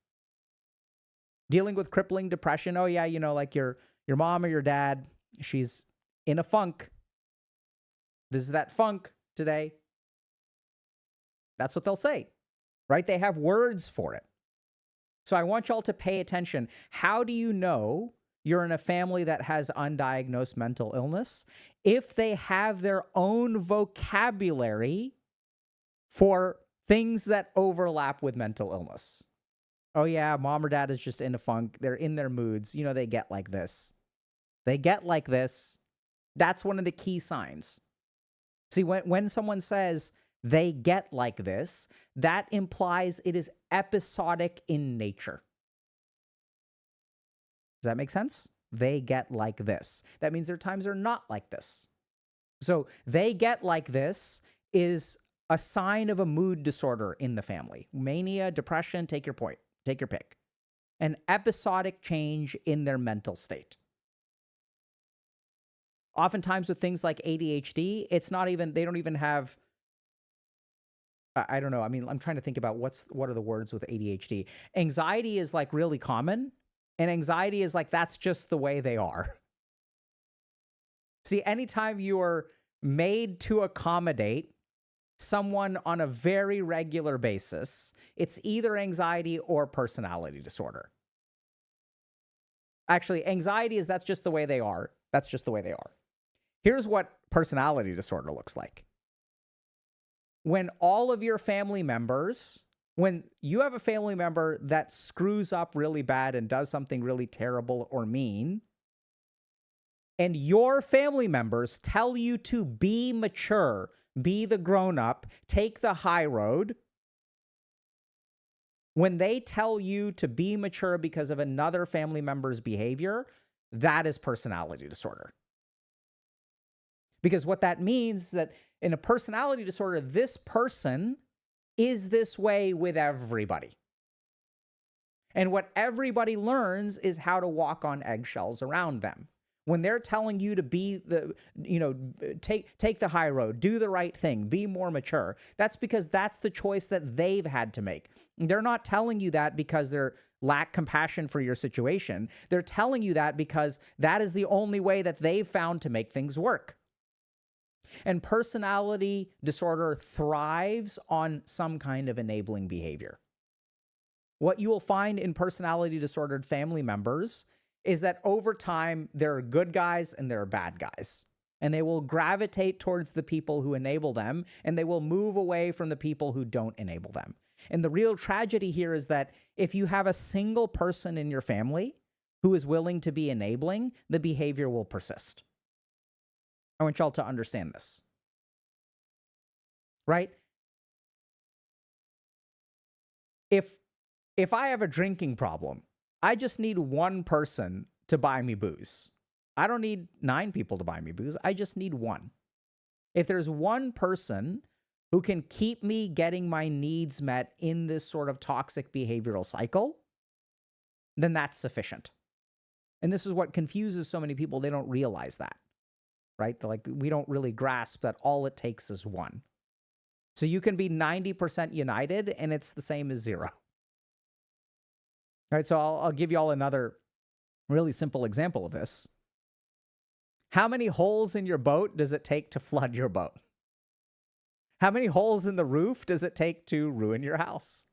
Dealing with crippling depression, oh yeah, like your mom or your dad, she's in a funk. This is that funk today. That's what they'll say, right? They have words for it. So I want y'all to pay attention. How do you know you're in a family that has undiagnosed mental illness? If they have their own vocabulary for things that overlap with mental illness. Oh yeah, mom or dad is just in a funk. They're in their moods. They get like this. They get like this. That's one of the key signs. See, when someone says they get like this, that implies it is episodic in nature. Does that make sense? They get like this. That means there are times they're not like this. So they get like this is a sign of a mood disorder in the family. Mania, depression, take your point. Take your pick. An episodic change in their mental state. Oftentimes with things like ADHD, they don't even have, I don't know. I mean, I'm trying to think about what are the words with ADHD. Anxiety is like really common, and anxiety is like, that's just the way they are. See, anytime you are made to accommodate someone on a very regular basis, it's either anxiety or personality disorder. Actually, anxiety is that's just the way they are. That's just the way they are. Here's what personality disorder looks like. When all of your family members, when you have a family member that screws up really bad and does something really terrible or mean, and your family members tell you to be mature, be the grown-up, take the high road, when they tell you to be mature because of another family member's behavior, that is personality disorder. Because what that means is that in a personality disorder, this person is this way with everybody. And what everybody learns is how to walk on eggshells around them. When they're telling you to be take the high road, do the right thing, be more mature, that's because that's the choice that they've had to make. They're not telling you that because they lack compassion for your situation. They're telling you that because that is the only way that they've found to make things work. And personality disorder thrives on some kind of enabling behavior. What you will find in personality disordered family members is that over time, there are good guys and there are bad guys. And they will gravitate towards the people who enable them, and they will move away from the people who don't enable them. And the real tragedy here is that if you have a single person in your family who is willing to be enabling, the behavior will persist. I want y'all to understand this. Right? If I have a drinking problem, I just need one person to buy me booze. I don't need 9 people to buy me booze. I just need one. If there's one person who can keep me getting my needs met in this sort of toxic behavioral cycle, then that's sufficient. And this is what confuses so many people. They don't realize that, right? They're like, we don't really grasp that all it takes is one. So you can be 90% united and it's the same as 0. All right, so I'll give you all another really simple example of this. How many holes in your boat does it take to flood your boat? How many holes in the roof does it take to ruin your house?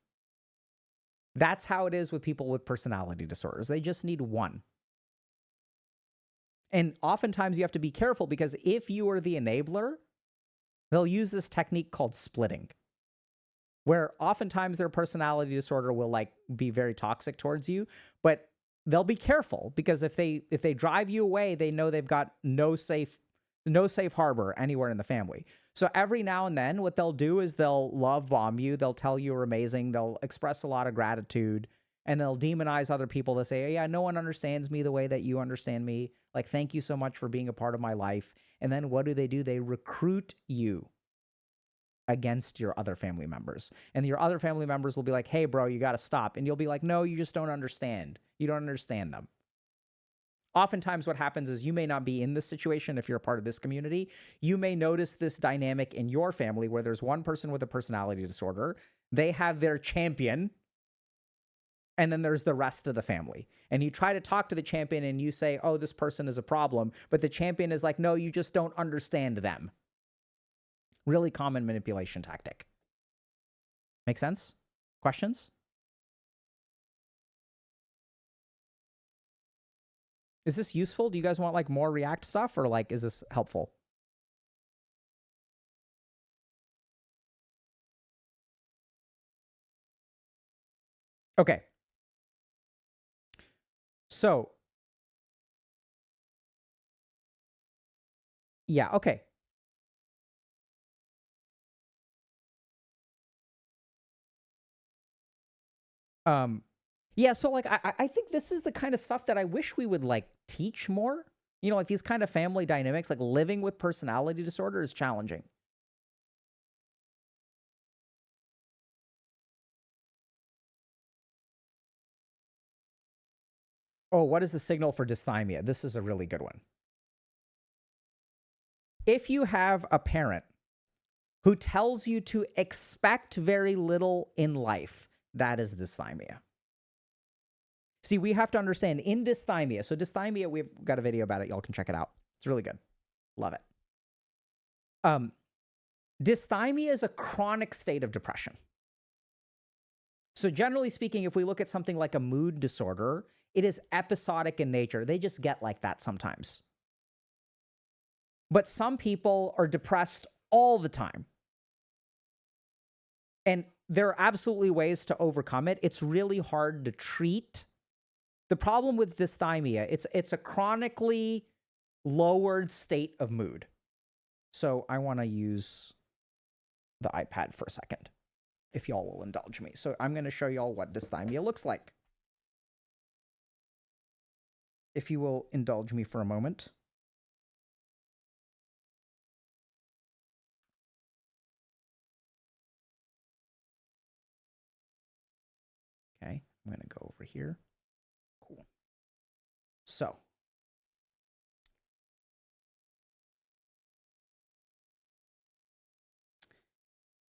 That's how it is with people with personality disorders. They just need one. And oftentimes you have to be careful because if you are the enabler, they'll use this technique called splitting. where oftentimes their personality disorder will like be very toxic towards you, but they'll be careful because if they drive you away, they know they've got no safe harbor anywhere in the family. So every now and then what they'll do is they'll love bomb you, they'll tell you you're amazing, they'll express a lot of gratitude, and they'll demonize other people to say, yeah, no one understands me the way that you understand me. Like, thank you so much for being a part of my life. And then what do? They recruit you against your other family members. And your other family members will be like, hey, bro, you got to stop. And you'll be like, no, you just don't understand. You don't understand them. Oftentimes what happens is you may not be in this situation if you're a part of this community. You may notice this dynamic in your family where there's one person with a personality disorder. They have their champion, and then there's the rest of the family. And you try to talk to the champion and you say, oh, this person is a problem. But the champion is like, no, you just don't understand them. Really common manipulation tactic. Make sense? Questions? Is this useful? Do you guys want like more React stuff, or like, is this helpful? Okay. So, yeah, okay. Yeah, so like I think this is the kind of stuff that I wish we would like teach more. You know, like these kind of family dynamics, like living with personality disorder is challenging. Oh, what is the signal for dysthymia? This is a really good one. If you have a parent who tells you to expect very little in life, that is dysthymia. See, we have to understand in dysthymia. So dysthymia, we've got a video about it. Y'all can check it out. It's really good. Love it. Dysthymia is a chronic state of depression. So generally speaking, if we look at something like a mood disorder, it is episodic in nature. They just get like that sometimes. But some people are depressed all the time. And there are absolutely ways to overcome it. It's really hard to treat. The problem with dysthymia, it's a chronically lowered state of mood. So I want to use the iPad for a second, if y'all will indulge me. So I'm going to show y'all what dysthymia looks like. If you will indulge me for a moment. Okay, I'm going to go over here. Cool. So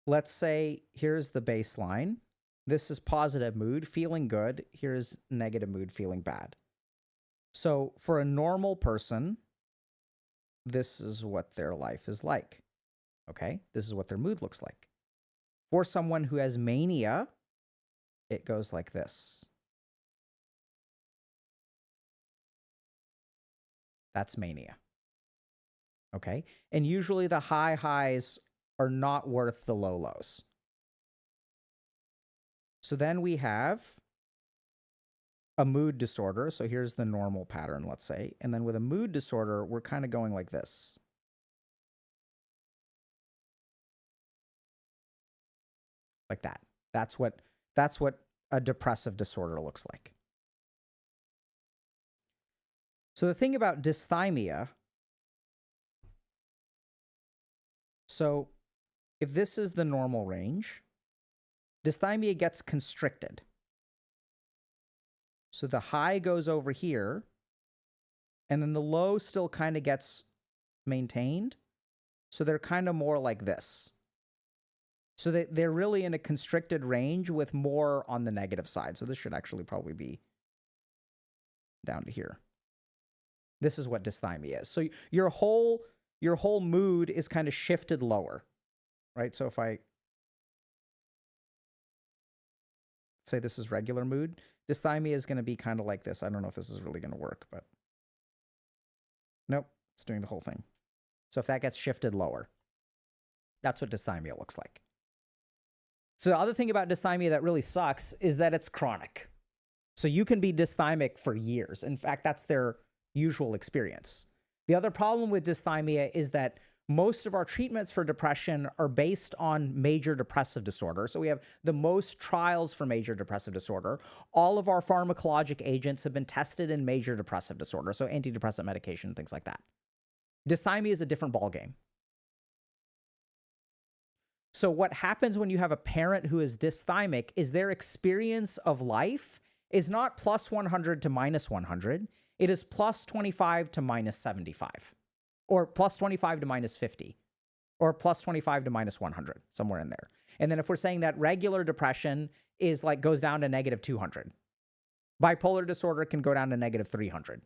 let's say here's the baseline. This is positive mood, feeling good. Here's negative mood, feeling bad. So for a normal person, this is what their life is like. Okay, this is what their mood looks like. For someone who has mania, it goes like this. That's mania. Okay, and usually the high highs are not worth the low lows. So then we have a mood disorder. So here's the normal pattern, let's say. And then with a mood disorder, we're kind of going like this. Like that. That's what a depressive disorder looks like. So the thing about dysthymia, so if this is the normal range, dysthymia gets constricted. So the high goes over here, and then the low still kind of gets maintained. So they're kind of more like this. So they're really in a constricted range with more on the negative side. So this should actually probably be down to here. This is what dysthymia is. So your whole mood is kind of shifted lower, right? So if I say this is regular mood, dysthymia is going to be kind of like this. I don't know if this is really going to work, but nope, it's doing the whole thing. So if that gets shifted lower, that's what dysthymia looks like. So the other thing about dysthymia that really sucks is that it's chronic. So you can be dysthymic for years. In fact, that's their usual experience. The other problem with dysthymia is that most of our treatments for depression are based on major depressive disorder. So we have the most trials for major depressive disorder. All of our pharmacologic agents have been tested in major depressive disorder, so antidepressant medication, things like that. Dysthymia is a different ballgame. So what happens when you have a parent who is dysthymic is their experience of life is not plus 100 to minus 100. It is plus 25 to minus 75, or plus 25 to minus 50, or plus 25 to minus 100, somewhere in there. And then if we're saying that regular depression is like goes down to negative 200, bipolar disorder can go down to negative 300.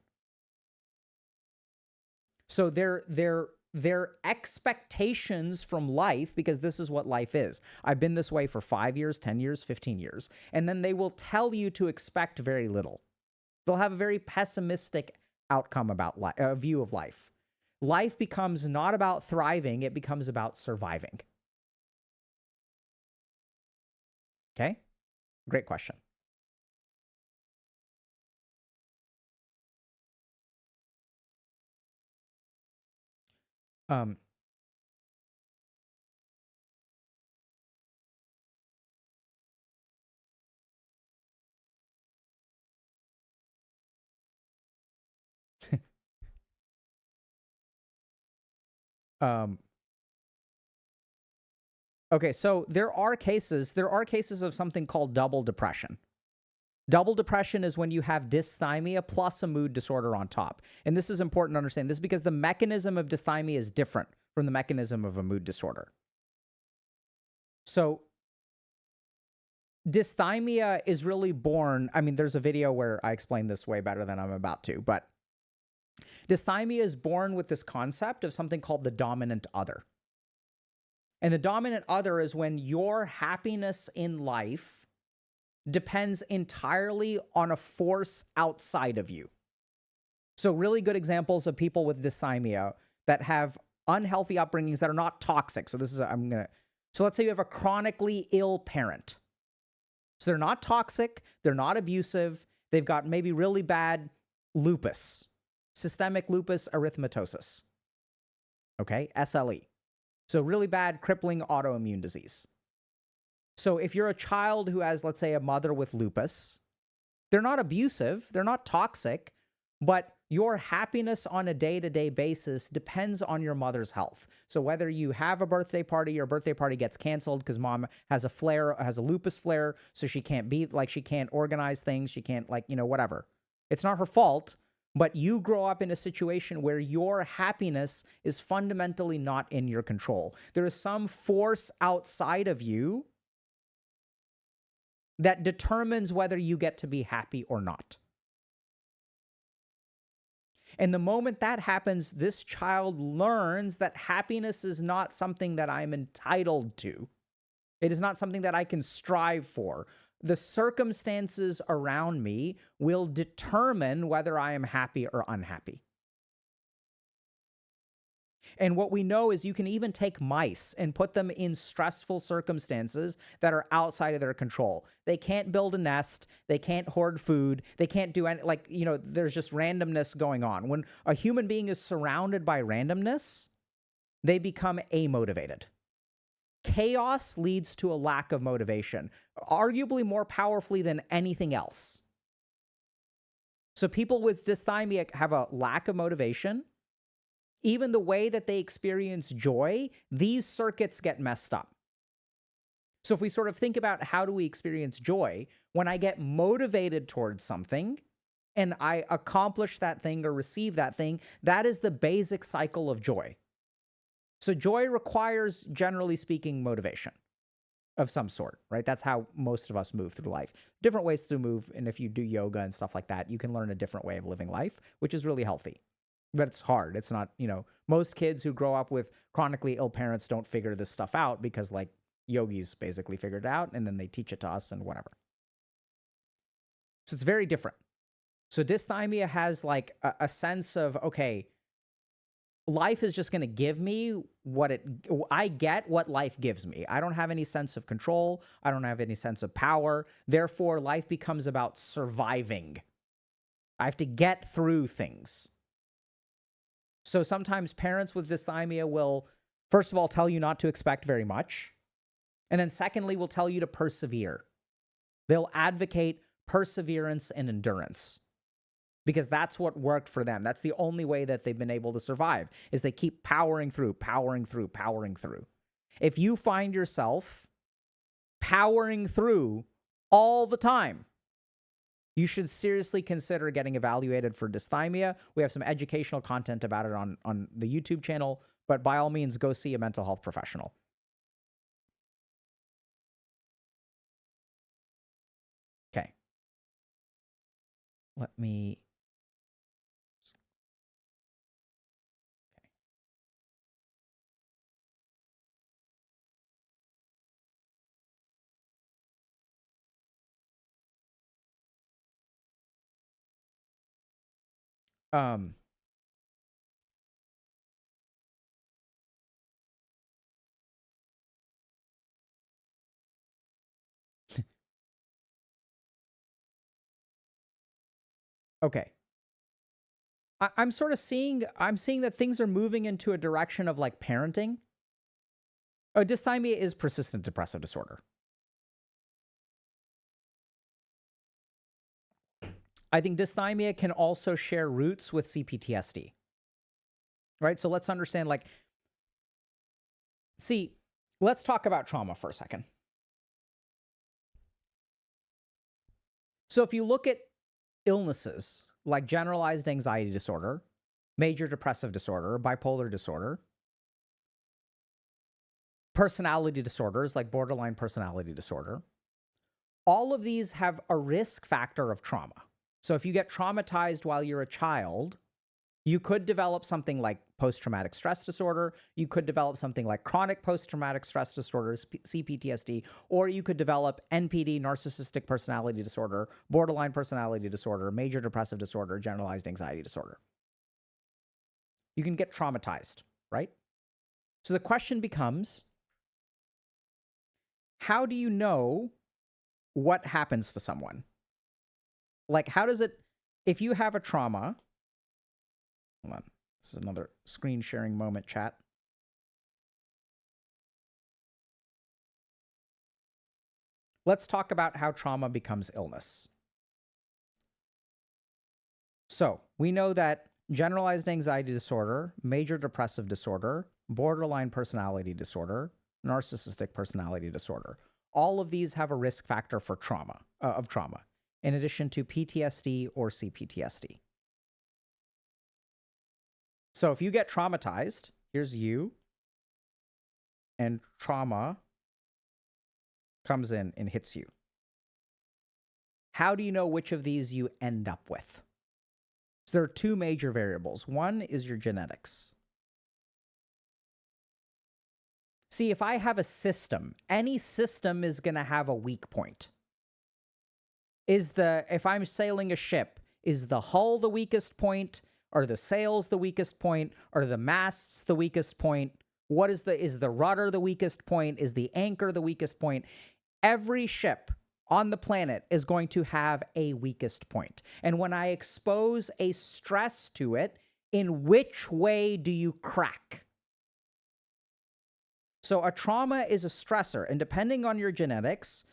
So their expectations from life, because this is what life is. I've been this way for 5 years, 10 years, 15 years. And then they will tell you to expect very little. They'll have a very pessimistic outcome about view of life. Life becomes not about thriving, it becomes about surviving. Okay? Great question. Okay, so there are cases of something called double depression. Double depression is when you have dysthymia plus a mood disorder on top. And this is important to understand. This is because the mechanism of dysthymia is different from the mechanism of a mood disorder. So dysthymia is really born, I mean, there's a video where I explain this way better than I'm about to, but dysthymia is born with this concept of something called the dominant other. And the dominant other is when your happiness in life depends entirely on a force outside of you. So really good examples of people with dysthymia that have unhealthy upbringings that are not toxic. So so let's say you have a chronically ill parent. So they're not toxic, they're not abusive, they've got maybe really bad lupus, systemic lupus erythematosus. Okay, SLE. So really bad crippling autoimmune disease. So if you're a child who has, let's say, a mother with lupus, they're not abusive, they're not toxic, but your happiness on a day-to-day basis depends on your mother's health. So whether you have a birthday party, your birthday party gets canceled because mom has a lupus flare, so she can't she can't organize things, she can't whatever. It's not her fault, but you grow up in a situation where your happiness is fundamentally not in your control. There is some force outside of you that determines whether you get to be happy or not. And the moment that happens, this child learns that happiness is not something that I'm entitled to. It is not something that I can strive for. The circumstances around me will determine whether I am happy or unhappy. And what we know is you can even take mice and put them in stressful circumstances that are outside of their control. They can't build a nest. They can't hoard food. They can't do any, there's just randomness going on. When a human being is surrounded by randomness, they become amotivated. Chaos leads to a lack of motivation, arguably more powerfully than anything else. So people with dysthymia have a lack of motivation. Even the way that they experience joy, these circuits get messed up. So if we sort of think about how do we experience joy, when I get motivated towards something and I accomplish that thing or receive that thing, that is the basic cycle of joy. So joy requires, generally speaking, motivation of some sort, right? That's how most of us move through life. Different ways to move, and if you do yoga and stuff like that, you can learn a different way of living life, which is really healthy. But it's hard. It's not, most kids who grow up with chronically ill parents don't figure this stuff out because yogis basically figured it out and then they teach it to us and whatever. So it's very different. So dysthymia has a sense of, okay, life is just going to give me I get what life gives me. I don't have any sense of control. I don't have any sense of power. Therefore, life becomes about surviving. I have to get through things. So sometimes parents with dysthymia will, first of all, tell you not to expect very much. And then secondly, will tell you to persevere. They'll advocate perseverance and endurance because that's what worked for them. That's the only way that they've been able to survive, is they keep powering through, powering through, powering through. If you find yourself powering through all the time, you should seriously consider getting evaluated for dysthymia. We have some educational content about it on the YouTube channel, but by all means, go see a mental health professional. Okay. Let me... Okay. I'm sort of seeing that things are moving into a direction of like parenting. Oh, dysthymia is persistent depressive disorder. I think dysthymia can also share roots with CPTSD. Right? So let's understand, like, see, let's talk about trauma for a second. So if you look at illnesses like generalized anxiety disorder, major depressive disorder, bipolar disorder, personality disorders like borderline personality disorder, all of these have a risk factor of trauma. So if you get traumatized while you're a child, you could develop something like post-traumatic stress disorder. You could develop something like chronic post-traumatic stress disorder, CPTSD, or you could develop NPD, narcissistic personality disorder, borderline personality disorder, major depressive disorder, generalized anxiety disorder. You can get traumatized, right? So the question becomes, how do you know what happens to someone? Like, how does it, if you have a trauma, hold on, this is another screen sharing moment, chat. Let's talk about how trauma becomes illness. So we know that generalized anxiety disorder, major depressive disorder, borderline personality disorder, narcissistic personality disorder, all of these have a risk factor for trauma, in addition to PTSD or CPTSD. So if you get traumatized, here's you, and trauma comes in and hits you. How do you know which of these you end up with? So there are two major variables. One is your genetics. See, if I have a system, any system is going to have a weak point. If I'm sailing a ship, is the hull the weakest point? Are the sails the weakest point? Are the masts the weakest point? Is the rudder the weakest point? Is the anchor the weakest point? Every ship on the planet is going to have a weakest point. And when I expose a stress to it, in which way do you crack? So a trauma is a stressor, and depending on your genetics,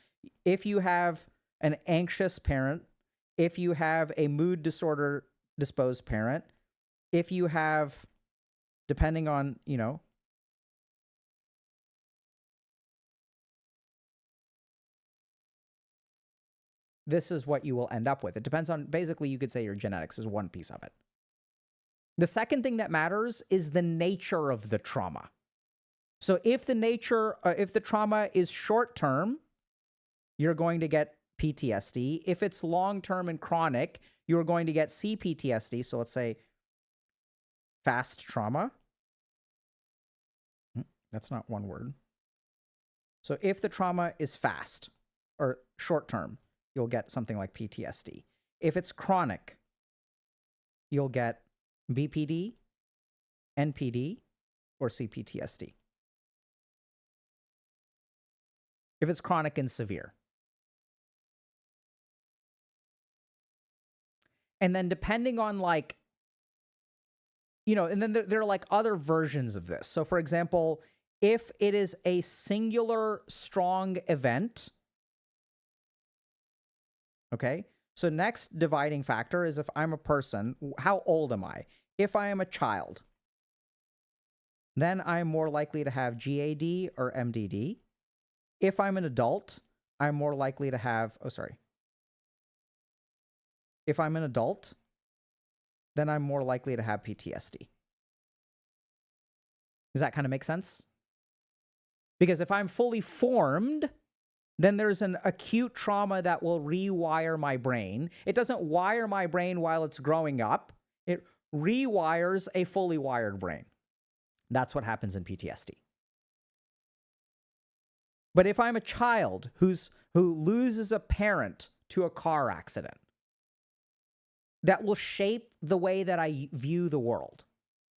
if you have an anxious parent, if you have a mood disorder disposed parent, if you have, depending on, this is what you will end up with. It depends on, basically, you could say your genetics is one piece of it. The second thing that matters is the nature of the trauma. So if the trauma is short-term, you're going to get PTSD. If it's long-term and chronic, you're going to get CPTSD. So let's say fast trauma. That's not one word. So if the trauma is fast or short-term, you'll get something like PTSD. If it's chronic, you'll get BPD, NPD or CPTSD. If it's chronic and severe. And then depending on like, and then there are like other versions of this. So for example, if it is a singular strong event, okay? So next dividing factor is if I'm a person, how old am I? If I am a child, then I'm more likely to have GAD or MDD. If I'm an adult, I'm more likely to have, if I'm an adult, then I'm more likely to have PTSD. Does that kind of make sense? Because if I'm fully formed, then there's an acute trauma that will rewire my brain. It doesn't wire my brain while it's growing up. It rewires a fully wired brain. That's what happens in PTSD. But if I'm a child who loses a parent to a car accident, that will shape the way that I view the world.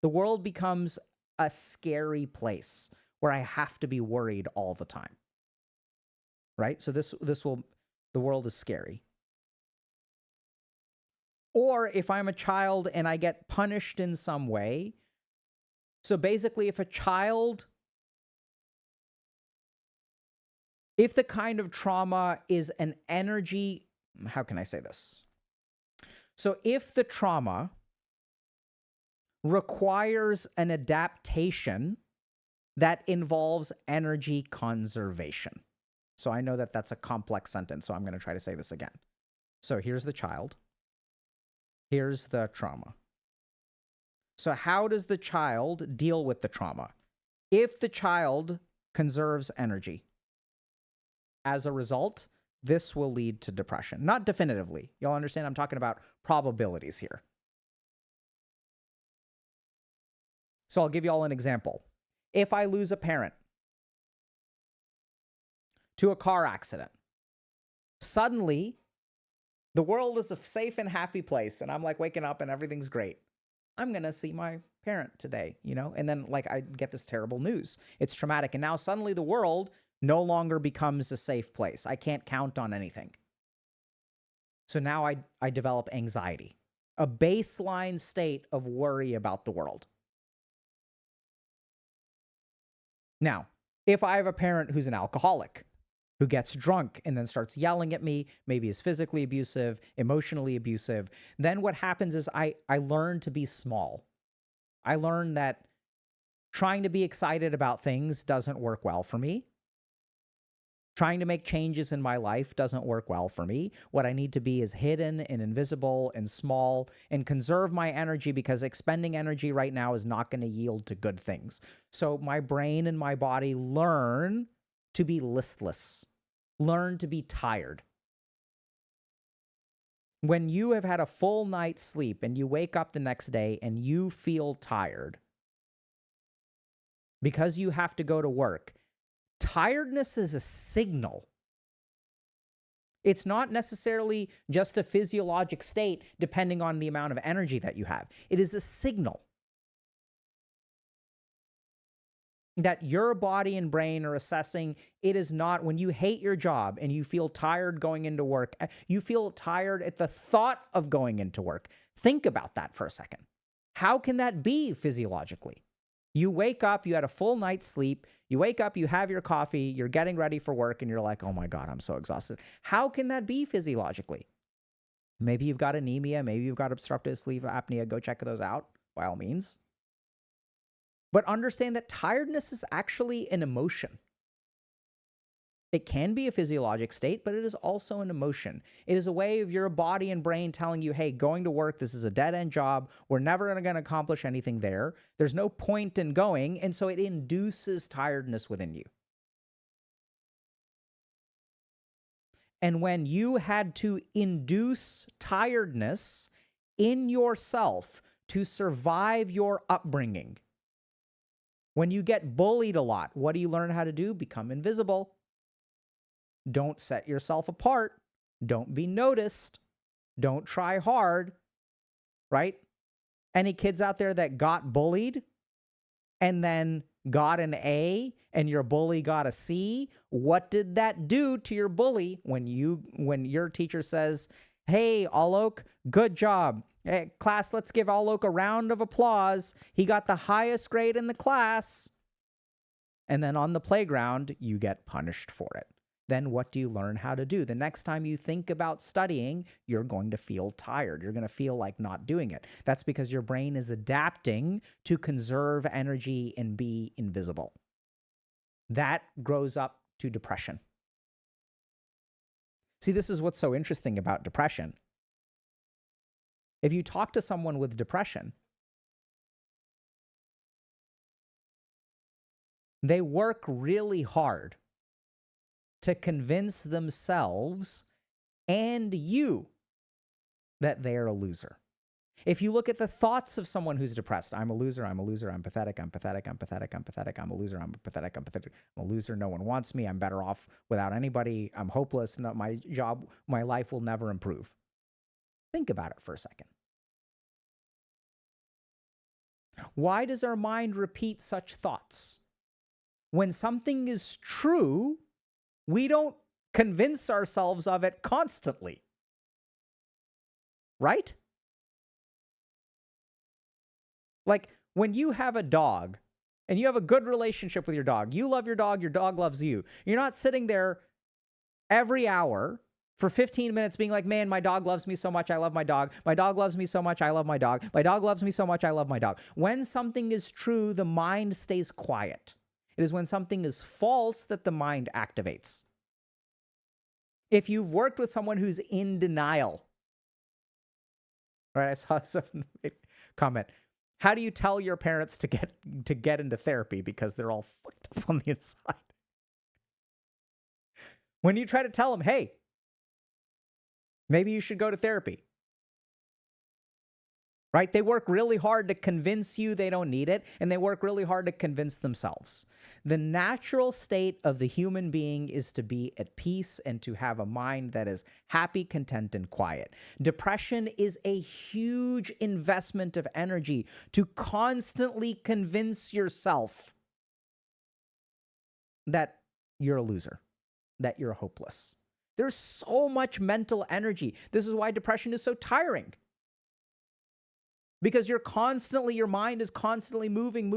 The world becomes a scary place where I have to be worried all the time. Right? So the world is scary. Or if I'm a child and I get punished in some way. So basically, if the kind of trauma is an energy, how can I say this? So if the trauma requires an adaptation that involves energy conservation. So I know that that's a complex sentence, so I'm going to try to say this again. So here's the child. Here's the trauma. So how does the child deal with the trauma? If the child conserves energy, as a result, this will lead to depression. Not definitively. Y'all understand? I'm talking about probabilities here. So I'll give you all an example. If I lose a parent to a car accident, suddenly the world is a safe and happy place, and I'm like waking up and everything's great. I'm going to see my parent today, and then like I get this terrible news. It's traumatic. And now suddenly the world no longer becomes a safe place. I can't count on anything. So now I develop anxiety, a baseline state of worry about the world. Now, if I have a parent who's an alcoholic, who gets drunk and then starts yelling at me, maybe is physically abusive, emotionally abusive, then what happens is I learn to be small. I learn that trying to be excited about things doesn't work well for me. Trying to make changes in my life doesn't work well for me. What I need to be is hidden and invisible and small and conserve my energy, because expending energy right now is not going to yield to good things. So my brain and my body learn to be listless, learn to be tired. When you have had a full night's sleep and you wake up the next day and you feel tired because you have to go to work, tiredness is a signal. It's not necessarily just a physiologic state depending on the amount of energy that you have. It is a signal that your body and brain are assessing. It is not, when you hate your job and you feel tired going into work, you feel tired at the thought of going into work. Think about that for a second. How can that be physiologically? You wake up, you had a full night's sleep, you wake up, you have your coffee, you're getting ready for work, and you're like, oh my God, I'm so exhausted. How can that be physiologically? Maybe you've got anemia, maybe you've got obstructive sleep apnea. Go check those out, by all means. But understand that tiredness is actually an emotion. It can be a physiologic state, but it is also an emotion. It is a way of your body and brain telling you, hey, going to work, this is a dead-end job. We're never going to accomplish anything there. There's no point in going, and so it induces tiredness within you. And when you had to induce tiredness in yourself to survive your upbringing, when you get bullied a lot, what do you learn how to do? Become invisible. Don't set yourself apart. Don't be noticed. Don't try hard, right? Any kids out there that got bullied and then got an A and your bully got a C, what did that do to your bully when your teacher says, "Hey, Alok, good job. Hey, class, let's give Alok a round of applause. He got the highest grade in the class." And then on the playground, you get punished for it. Then what do you learn how to do? The next time you think about studying, you're going to feel tired. You're going to feel like not doing it. That's because your brain is adapting to conserve energy and be invisible. That grows up to depression. See, this is what's so interesting about depression. If you talk to someone with depression, they work really hard to convince themselves and you that they are a loser. If you look at the thoughts of someone who's depressed, I'm a loser, I'm pathetic, I'm a loser, I'm pathetic, I'm a loser, no one wants me, I'm better off without anybody, I'm hopeless, my life will never improve. Think about it for a second. Why does our mind repeat such thoughts? When something is true, we don't convince ourselves of it constantly. Right? Like when you have a dog and you have a good relationship with your dog, you love your dog loves you. You're not sitting there every hour for 15 minutes being like, man, my dog loves me so much, I love my dog. My dog loves me so much, I love my dog. My dog loves me so much, I love my dog. When something is true, the mind stays quiet. It is when something is false that the mind activates. If you've worked with someone who's in denial, right? I saw some comment. How do you tell your parents to get into therapy because they're all fucked up on the inside? When you try to tell them, hey, maybe you should go to therapy. Right? They work really hard to convince you they don't need it, and they work really hard to convince themselves. The natural state of the human being is to be at peace and to have a mind that is happy, content, and quiet. Depression is a huge investment of energy to constantly convince yourself that you're a loser, that you're hopeless. There's so much mental energy. This is why depression is so tiring. Because your mind is constantly moving,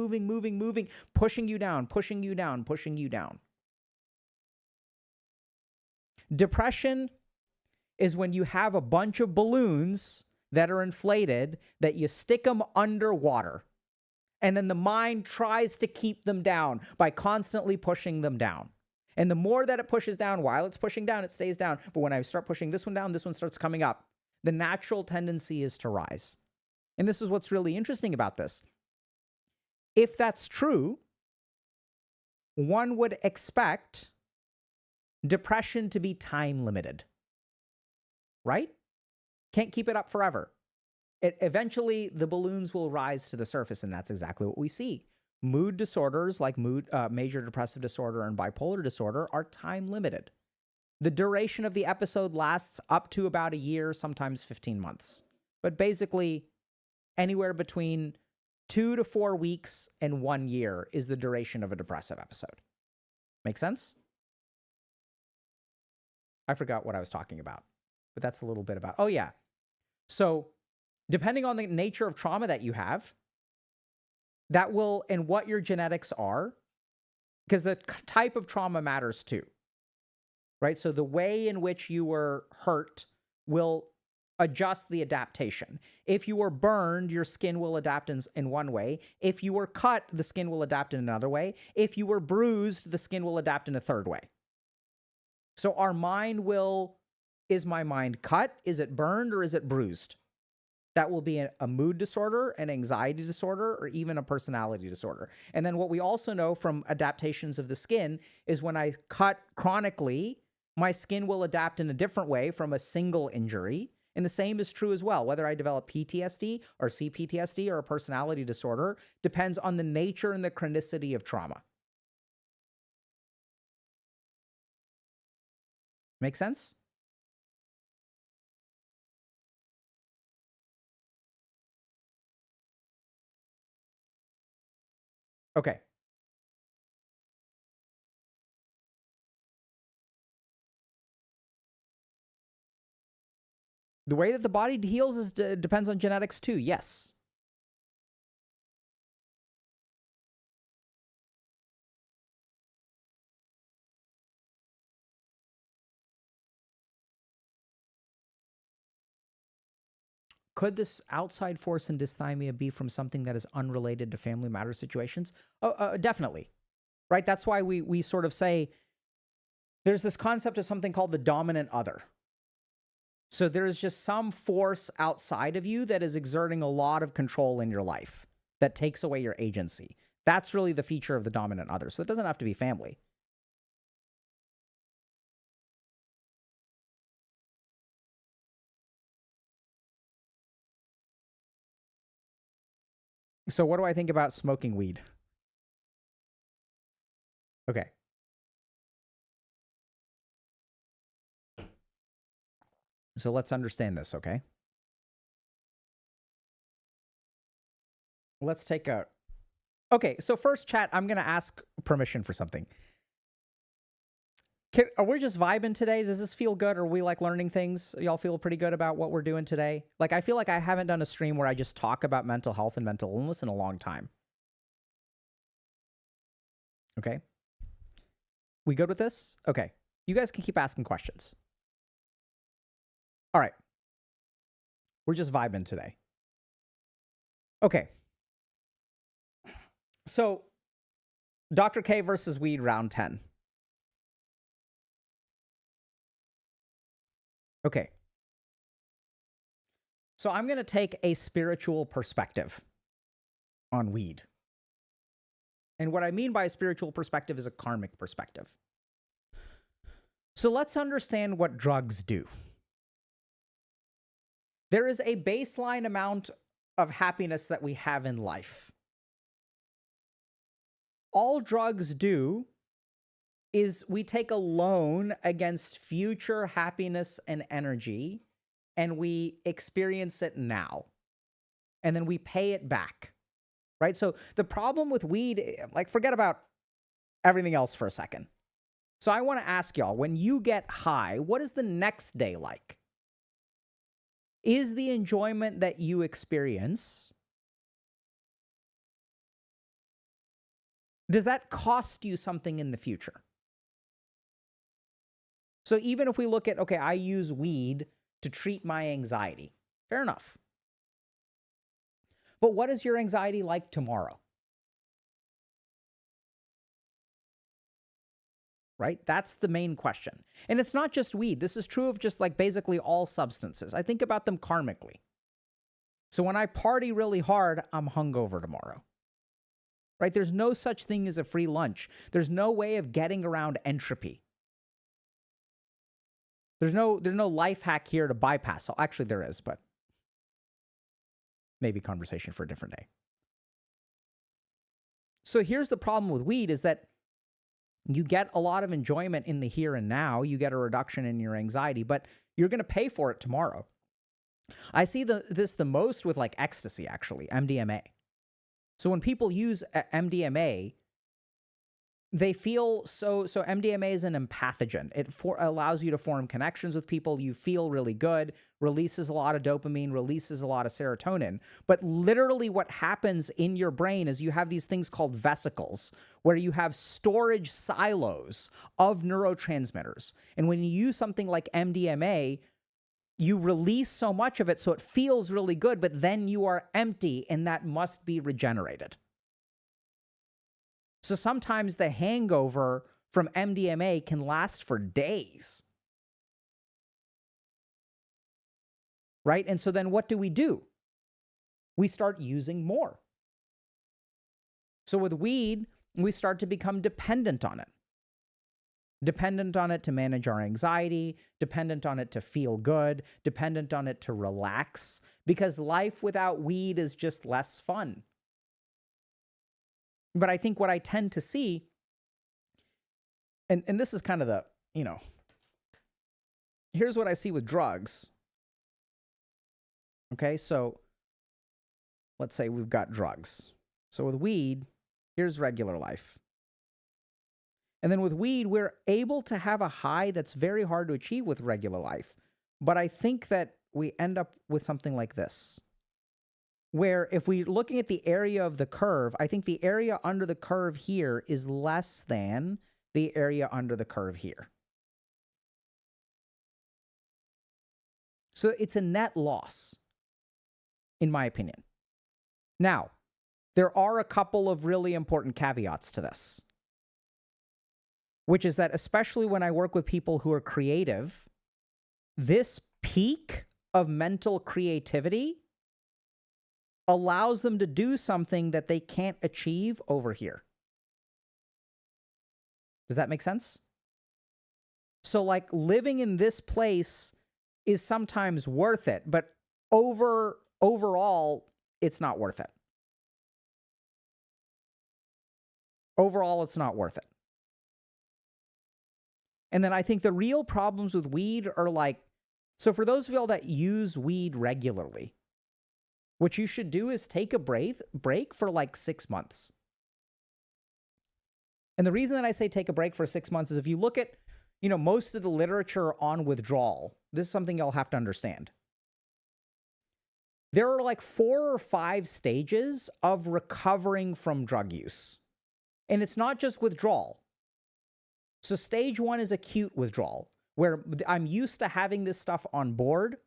pushing you down. Depression is when you have a bunch of balloons that are inflated that you stick them underwater. And then the mind tries to keep them down by constantly pushing them down. And the more that it pushes down, while it's pushing down, it stays down. But when I start pushing this one down, this one starts coming up. The natural tendency is to rise. And this is what's really interesting about this. If that's true, one would expect depression to be time limited, right? Can't keep it up forever. Eventually, the balloons will rise to the surface, and that's exactly what we see. Mood disorders like major depressive disorder and bipolar disorder are time limited. The duration of the episode lasts up to about a year, sometimes 15 months. But basically, anywhere between 2 to 4 weeks and 1 year is the duration of a depressive episode. Make sense? I forgot what I was talking about, but that's a little bit about, oh yeah. So depending on the nature of trauma that you have, that will, and what your genetics are, because the type of trauma matters too, right? So the way in which you were hurt will adjust the adaptation. If you were burned, your skin will adapt in one way. If you were cut, the skin will adapt in another way. If you were bruised, the skin will adapt in a third way. So our mind is my mind cut? Is it burned or is it bruised? That will be a mood disorder, an anxiety disorder, or even a personality disorder. And then what we also know from adaptations of the skin is when I cut chronically, my skin will adapt in a different way from a single injury. And the same is true as well. Whether I develop PTSD or CPTSD or a personality disorder depends on the nature and the chronicity of trauma. Make sense? Okay. The way that the body heals is depends on genetics too. Yes. Could this outside force in dysthymia be from something that is unrelated to family matter situations? Definitely. Right? That's why we sort of say there's this concept of something called the dominant other. So there's just some force outside of you that is exerting a lot of control in your life that takes away your agency. That's really the feature of the dominant other. So it doesn't have to be family. So what do I think about smoking weed? Okay. So let's understand this, okay? Let's take a... Okay, so first, chat, I'm going to ask permission for something. Are we just vibing today? Does this feel good? Are we like learning things? Y'all feel pretty good about what we're doing today? Like, I feel like I haven't done a stream where I just talk about mental health and mental illness in a long time. Okay. We good with this? Okay. You guys can keep asking questions. All right. We're just vibing today. Okay. So, Dr. K versus weed, round 10. Okay. So I'm going to take a spiritual perspective on weed. And what I mean by a spiritual perspective is a karmic perspective. So let's understand what drugs do. There is a baseline amount of happiness that we have in life. All drugs do is we take a loan against future happiness and energy, and we experience it now. And then we pay it back, right? So the problem with weed, like, forget about everything else for a second. So I want to ask y'all, when you get high, what is the next day like? Is the enjoyment that you experience, does that cost you something in the future? So even if we look at, okay, I use weed to treat my anxiety. Fair enough. But what is your anxiety like tomorrow? Right? That's the main question. And it's not just weed. This is true of just like basically all substances. I think about them karmically. So when I party really hard, I'm hungover tomorrow. Right? There's no such thing as a free lunch. There's no way of getting around entropy. There's no life hack here to bypass. Well, actually, there is, but maybe conversation for a different day. So here's the problem with weed is that you get a lot of enjoyment in the here and now. You get a reduction in your anxiety, but you're going to pay for it tomorrow. I see this the most with like ecstasy, actually, MDMA. So when people use MDMA, they feel so MDMA is an empathogen. It allows you to form connections with people. You feel really good, releases a lot of dopamine, releases a lot of serotonin. But literally what happens in your brain is you have these things called vesicles, where you have storage silos of neurotransmitters. And when you use something like MDMA, you release so much of it so it feels really good, but then you are empty, and that must be regenerated. So sometimes the hangover from MDMA can last for days. Right? And so then what do? We start using more. So with weed, we start to become dependent on it. Dependent on it to manage our anxiety, dependent on it to feel good, dependent on it to relax, because life without weed is just less fun. But I think what I tend to see, and this is kind of the, here's what I see with drugs. Okay, so let's say we've got drugs. So with weed, Here's regular life. And then with weed, we're able to have a high that's very hard to achieve with regular life. But I think that we end up with something like this, where if we're looking at the area of the curve, I think the area under the curve here is less than the area under the curve here. So it's a net loss, in my opinion. Now, there are a couple of really important caveats to this, which is that especially when I work with people who are creative, this peak of mental creativity allows them to do something that they can't achieve over here. Does that make sense? So like living in this place is sometimes worth it, but overall, it's not worth it. Overall, it's not worth it. And then I think the real problems with weed are like, so for those of y'all that use weed regularly, what you should do is take a break for like 6 months. And the reason that I say take a break for 6 months is if you look at, most of the literature on withdrawal, this is something you'll have to understand. There are like 4 or 5 stages of recovering from drug use. And it's not just withdrawal. So stage 1 is acute withdrawal, where I'm used to having this stuff on board.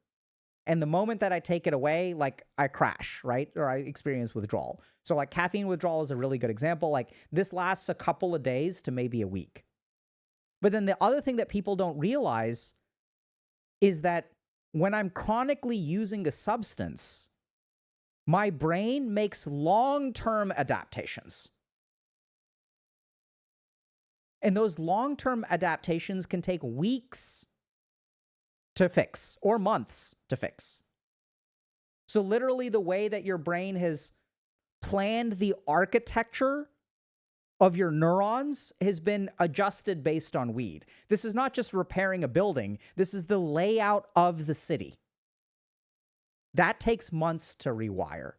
And the moment that I take it away, like I crash, right? Or I experience withdrawal. So like caffeine withdrawal is a really good example. Like this lasts a couple of days to maybe a week. But then the other thing that people don't realize is that when I'm chronically using a substance, my brain makes long-term adaptations. And those long-term adaptations can take weeks to fix or months to fix. So literally the way that your brain has planned the architecture of your neurons has been adjusted based on weed. This is not just repairing a building. This is the layout of the city. That takes months to rewire.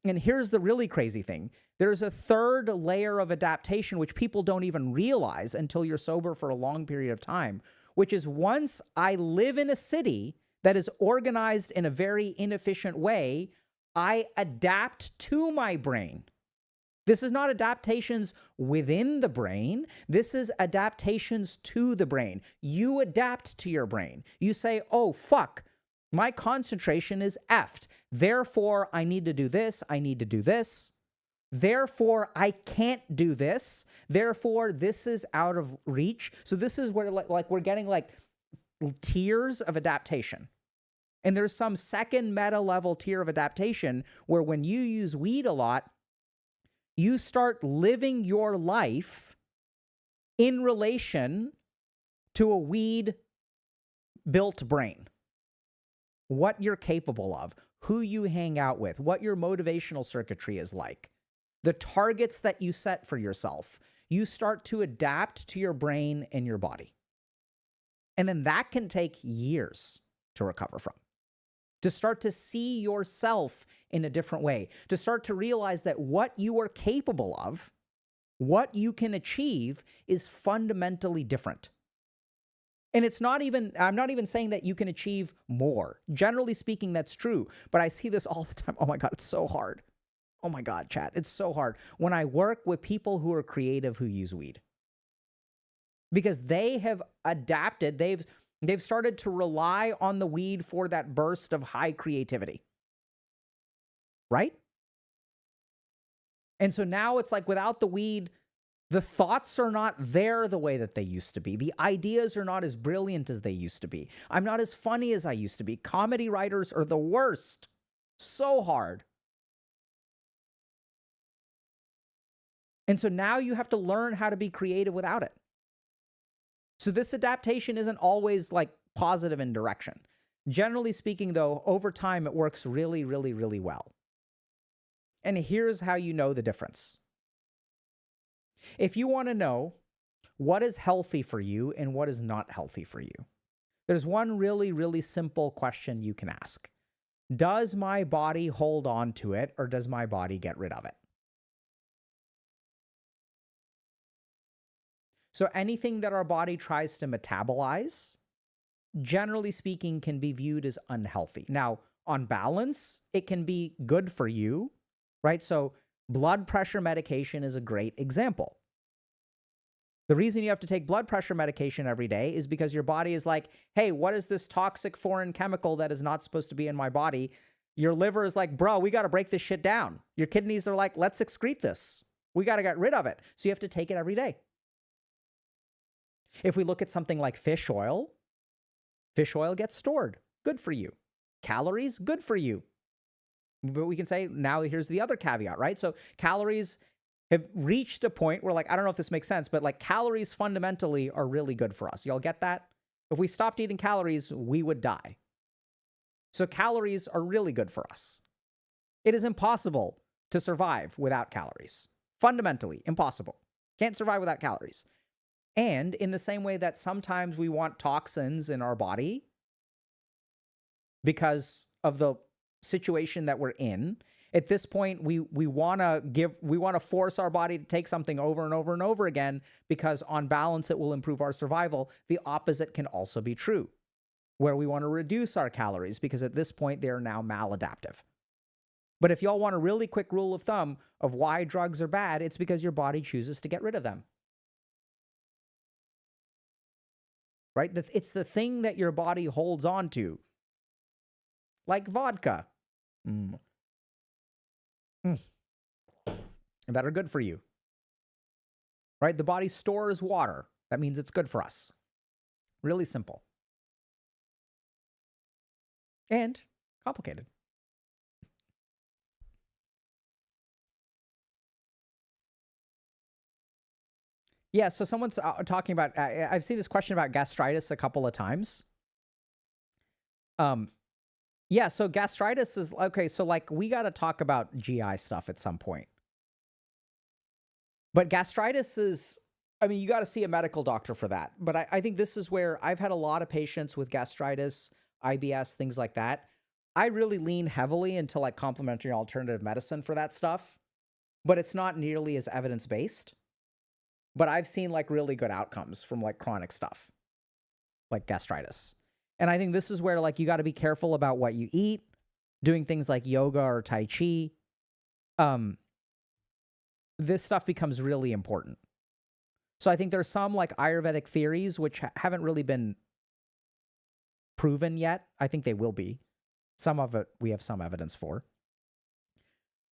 And here's the really crazy thing. There's a third layer of adaptation which people don't even realize until you're sober for a long period of time, which is once I live in a city that is organized in a very inefficient way, I adapt to my brain. This is not adaptations within the brain. This is adaptations to the brain. You adapt to your brain. You say, oh, fuck, my concentration is effed. Therefore, I need to do this. I need to do this. Therefore, I can't do this. Therefore, this is out of reach. So this is where like we're getting like tiers of adaptation. And there's some second meta level tier of adaptation where when you use weed a lot, you start living your life in relation to a weed-built brain. What you're capable of, who you hang out with, what your motivational circuitry is like, the targets that you set for yourself. You start to adapt to your brain and your body. And then that can take years to recover from. To start to see yourself in a different way, to start to realize that what you are capable of, what you can achieve is fundamentally different. And I'm not even saying that you can achieve more. Generally speaking, that's true, but I see this all the time. Oh my God, it's so hard. Oh my God, chat, it's so hard when I work with people who are creative who use weed. Because they have adapted, they've started to rely on the weed for that burst of high creativity. Right? And so now it's like without the weed, the thoughts are not there the way that they used to be. The ideas are not as brilliant as they used to be. I'm not as funny as I used to be. Comedy writers are the worst. So hard. And so now you have to learn how to be creative without it. So this adaptation isn't always like positive in direction. Generally speaking, though, over time, it works really, really, really well. And here's how you know the difference. If you want to know what is healthy for you and what is not healthy for you, there's one really, really simple question you can ask. Does my body hold on to it or does my body get rid of it? So anything that our body tries to metabolize, generally speaking, can be viewed as unhealthy. Now, on balance, it can be good for you, right? So blood pressure medication is a great example. The reason you have to take blood pressure medication every day is because your body is like, hey, what is this toxic foreign chemical that is not supposed to be in my body? Your liver is like, bro, we got to break this shit down. Your kidneys are like, let's excrete this. We got to get rid of it. So you have to take it every day. If we look at something like fish oil gets stored. Good for you. Calories, good for you. But we can say, now here's the other caveat, right? So calories have reached a point where, like, I don't know if this makes sense, but like calories fundamentally are really good for us. Y'all get that? If we stopped eating calories, we would die. So calories are really good for us. It is impossible to survive without calories. Fundamentally impossible. Can't survive without calories. And in the same way that sometimes we want toxins in our body because of the situation that we're in, at this point, we want to force our body to take something over and over and over again because on balance, it will improve our survival. The opposite can also be true, where we want to reduce our calories because at this point, they're now maladaptive. But if y'all want a really quick rule of thumb of why drugs are bad, it's because your body chooses to get rid of them. Right? It's the thing that your body holds on to. Like vodka. That are good for you. Right? The body stores water. That means it's good for us. Really simple. And complicated. Yeah, so someone's talking about, I've seen this question about gastritis a couple of times. Yeah, so gastritis is, okay, so like we got to talk about GI stuff at some point. But gastritis is, I mean, you got to see a medical doctor for that. But I think this is where I've had a lot of patients with gastritis, IBS, things like that. I really lean heavily into like complementary alternative medicine for that stuff. But it's not nearly as evidence-based. But I've seen like really good outcomes from like chronic stuff, like gastritis. And I think this is where like you got to be careful about what you eat, doing things like yoga or Tai Chi. This stuff becomes really important. So I think there's some like Ayurvedic theories which haven't really been proven yet. I think they will be. Some of it we have some evidence for.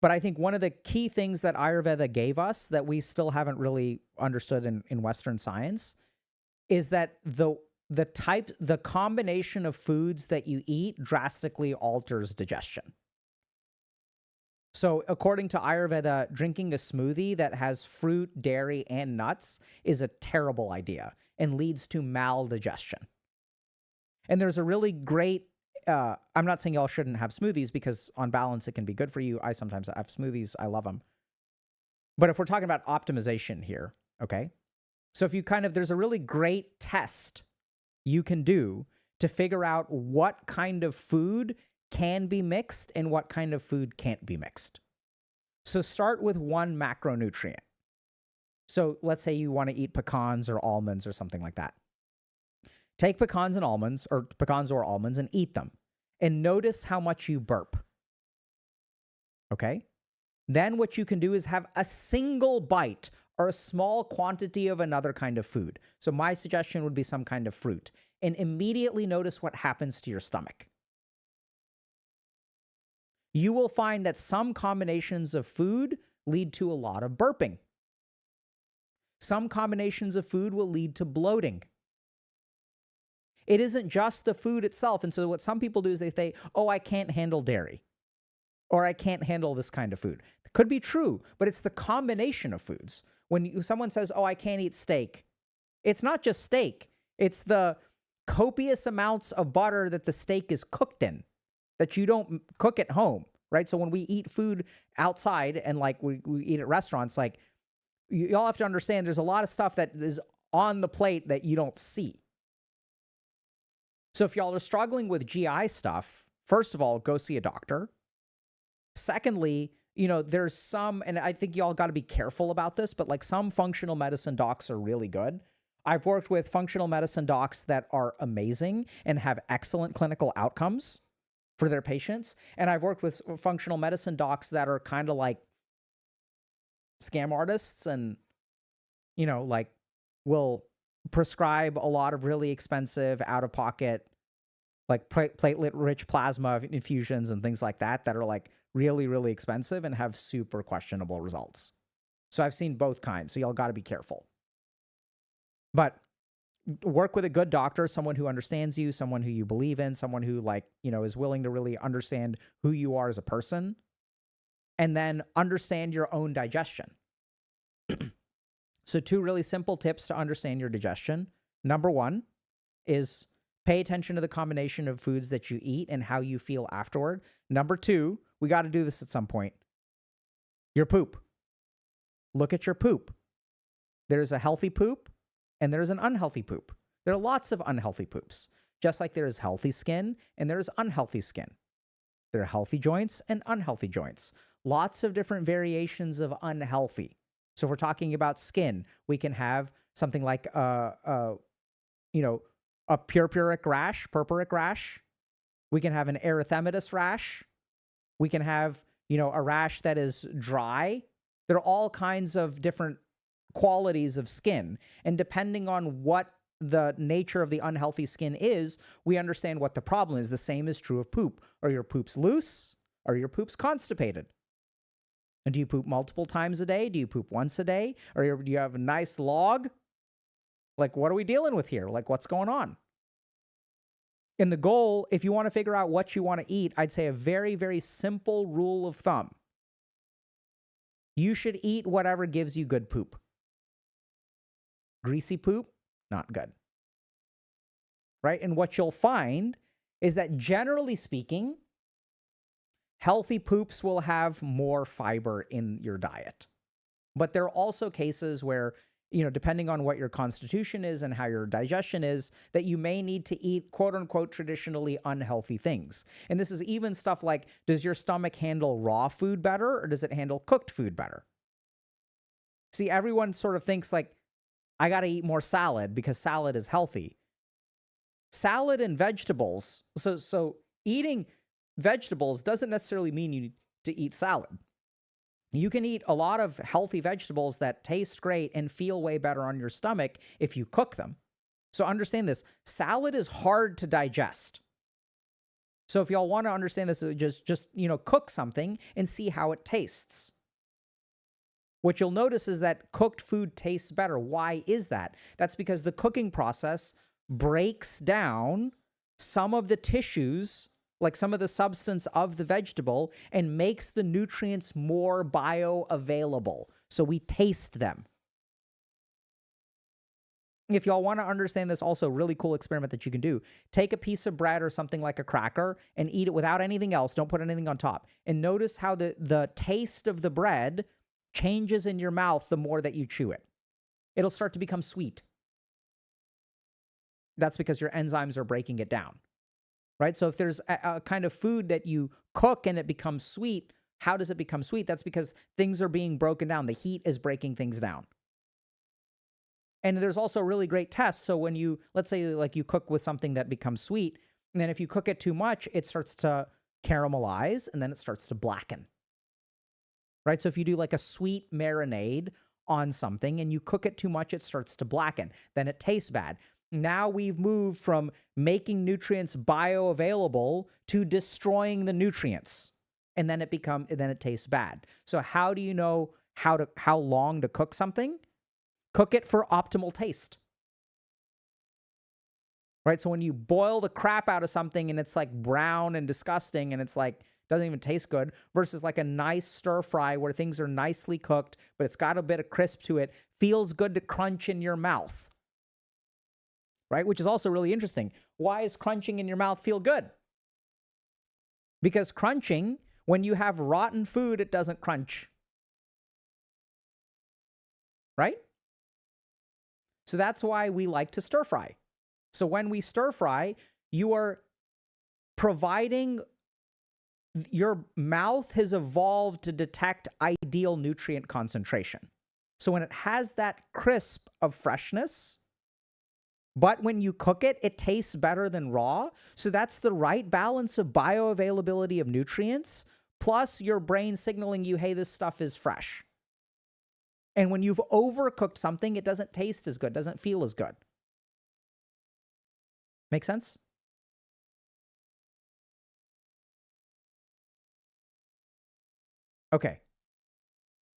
But I think one of the key things that Ayurveda gave us that we still haven't really understood in Western science is that the combination of foods that you eat drastically alters digestion. So according to Ayurveda, drinking a smoothie that has fruit, dairy, and nuts is a terrible idea and leads to maldigestion. And there's a really great I'm not saying y'all shouldn't have smoothies because on balance, it can be good for you. I sometimes have smoothies. I love them. But if we're talking about optimization here, okay? So if you there's a really great test you can do to figure out what kind of food can be mixed and what kind of food can't be mixed. So start with one macronutrient. So let's say you want to eat pecans or almonds or something like that. Take pecans or almonds and eat them. And notice how much you burp. Okay? Then what you can do is have a single bite or a small quantity of another kind of food. So my suggestion would be some kind of fruit. And immediately notice what happens to your stomach. You will find that some combinations of food lead to a lot of burping. Some combinations of food will lead to bloating. It isn't just the food itself. And so what some people do is they say, oh, I can't handle dairy, or I can't handle this kind of food. It could be true, but it's the combination of foods. When someone says, oh, I can't eat steak, it's not just steak. It's the copious amounts of butter that the steak is cooked in that you don't cook at home, right? So when we eat food outside and like we eat at restaurants, like y'all have to understand there's a lot of stuff that is on the plate that you don't see. So if y'all are struggling with GI stuff, first of all, go see a doctor. Secondly, there's some, and I think y'all got to be careful about this, but like some functional medicine docs are really good. I've worked with functional medicine docs that are amazing and have excellent clinical outcomes for their patients. And I've worked with functional medicine docs that are kind of like scam artists and, like will prescribe a lot of really expensive out-of-pocket, like platelet-rich plasma infusions and things like that are like really, really expensive and have super questionable results. So I've seen both kinds. So y'all got to be careful. But work with a good doctor, someone who understands you, someone who you believe in, someone who is willing to really understand who you are as a person, and then understand your own digestion. So 2 really simple tips to understand your digestion. Number 1 is pay attention to the combination of foods that you eat and how you feel afterward. Number 2, we got to do this at some point. Your poop. Look at your poop. There's a healthy poop and there's an unhealthy poop. There are lots of unhealthy poops, just like there is healthy skin and there is unhealthy skin. There are healthy joints and unhealthy joints. Lots of different variations of unhealthy. So if we're talking about skin, we can have something like a purpuric rash. We can have an erythematous rash. We can have, a rash that is dry. There are all kinds of different qualities of skin. And depending on what the nature of the unhealthy skin is, we understand what the problem is. The same is true of poop. Are your poops loose? Are your poops constipated? And do you poop multiple times a day? Do you poop once a day? Or do you have a nice log? Like, what are we dealing with here? Like, what's going on? And the goal, if you want to figure out what you want to eat, I'd say a very, very simple rule of thumb. You should eat whatever gives you good poop. Greasy poop, not good. Right? And what you'll find is that generally speaking, healthy poops will have more fiber in your diet. But there are also cases where, depending on what your constitution is and how your digestion is, that you may need to eat quote unquote traditionally unhealthy things. And this is even stuff like, does your stomach handle raw food better or does it handle cooked food better? See, everyone sort of thinks like, I got to eat more salad because salad is healthy. Salad and vegetables. So eating vegetables doesn't necessarily mean you need to eat salad. You can eat a lot of healthy vegetables that taste great and feel way better on your stomach if you cook them. So understand this. Salad is hard to digest. So if y'all want to understand this, just cook something and see how it tastes. What you'll notice is that cooked food tastes better. Why is that? That's because the cooking process breaks down some of the tissues, like some of the substance of the vegetable, and makes the nutrients more bioavailable. So we taste them. If y'all want to understand this, also really cool experiment that you can do. Take a piece of bread or something like a cracker and eat it without anything else. Don't put anything on top. And notice how the taste of the bread changes in your mouth the more that you chew it. It'll start to become sweet. That's because your enzymes are breaking it down. Right? So if there's a kind of food that you cook and it becomes sweet, how does it become sweet? That's because things are being broken down. The heat is breaking things down. And there's also really great tests. So when you, let's say like you cook with something that becomes sweet, and then if you cook it too much, it starts to caramelize and then it starts to blacken. Right? So if you do like a sweet marinade on something and you cook it too much, it starts to blacken. Then it tastes bad. Now we've moved from making nutrients bioavailable to destroying the nutrients. And then it tastes bad. So how do you know how long to cook something? Cook it for optimal taste. Right? So when you boil the crap out of something and it's like brown and disgusting and it's like doesn't even taste good, versus like a nice stir fry where things are nicely cooked, but it's got a bit of crisp to it, feels good to crunch in your mouth. Right? Which is also really interesting. Why is crunching in your mouth feel good? Because crunching, when you have rotten food, it doesn't crunch. Right? So that's why we like to stir fry. So when we stir fry, you are providing, your mouth has evolved to detect ideal nutrient concentration. So when it has that crisp of freshness, But when you cook it, it tastes better than raw. So that's the right balance of bioavailability of nutrients, plus your brain signaling you, hey, this stuff is fresh. And when you've overcooked something, it doesn't taste as good, doesn't feel as good. Make sense? Okay.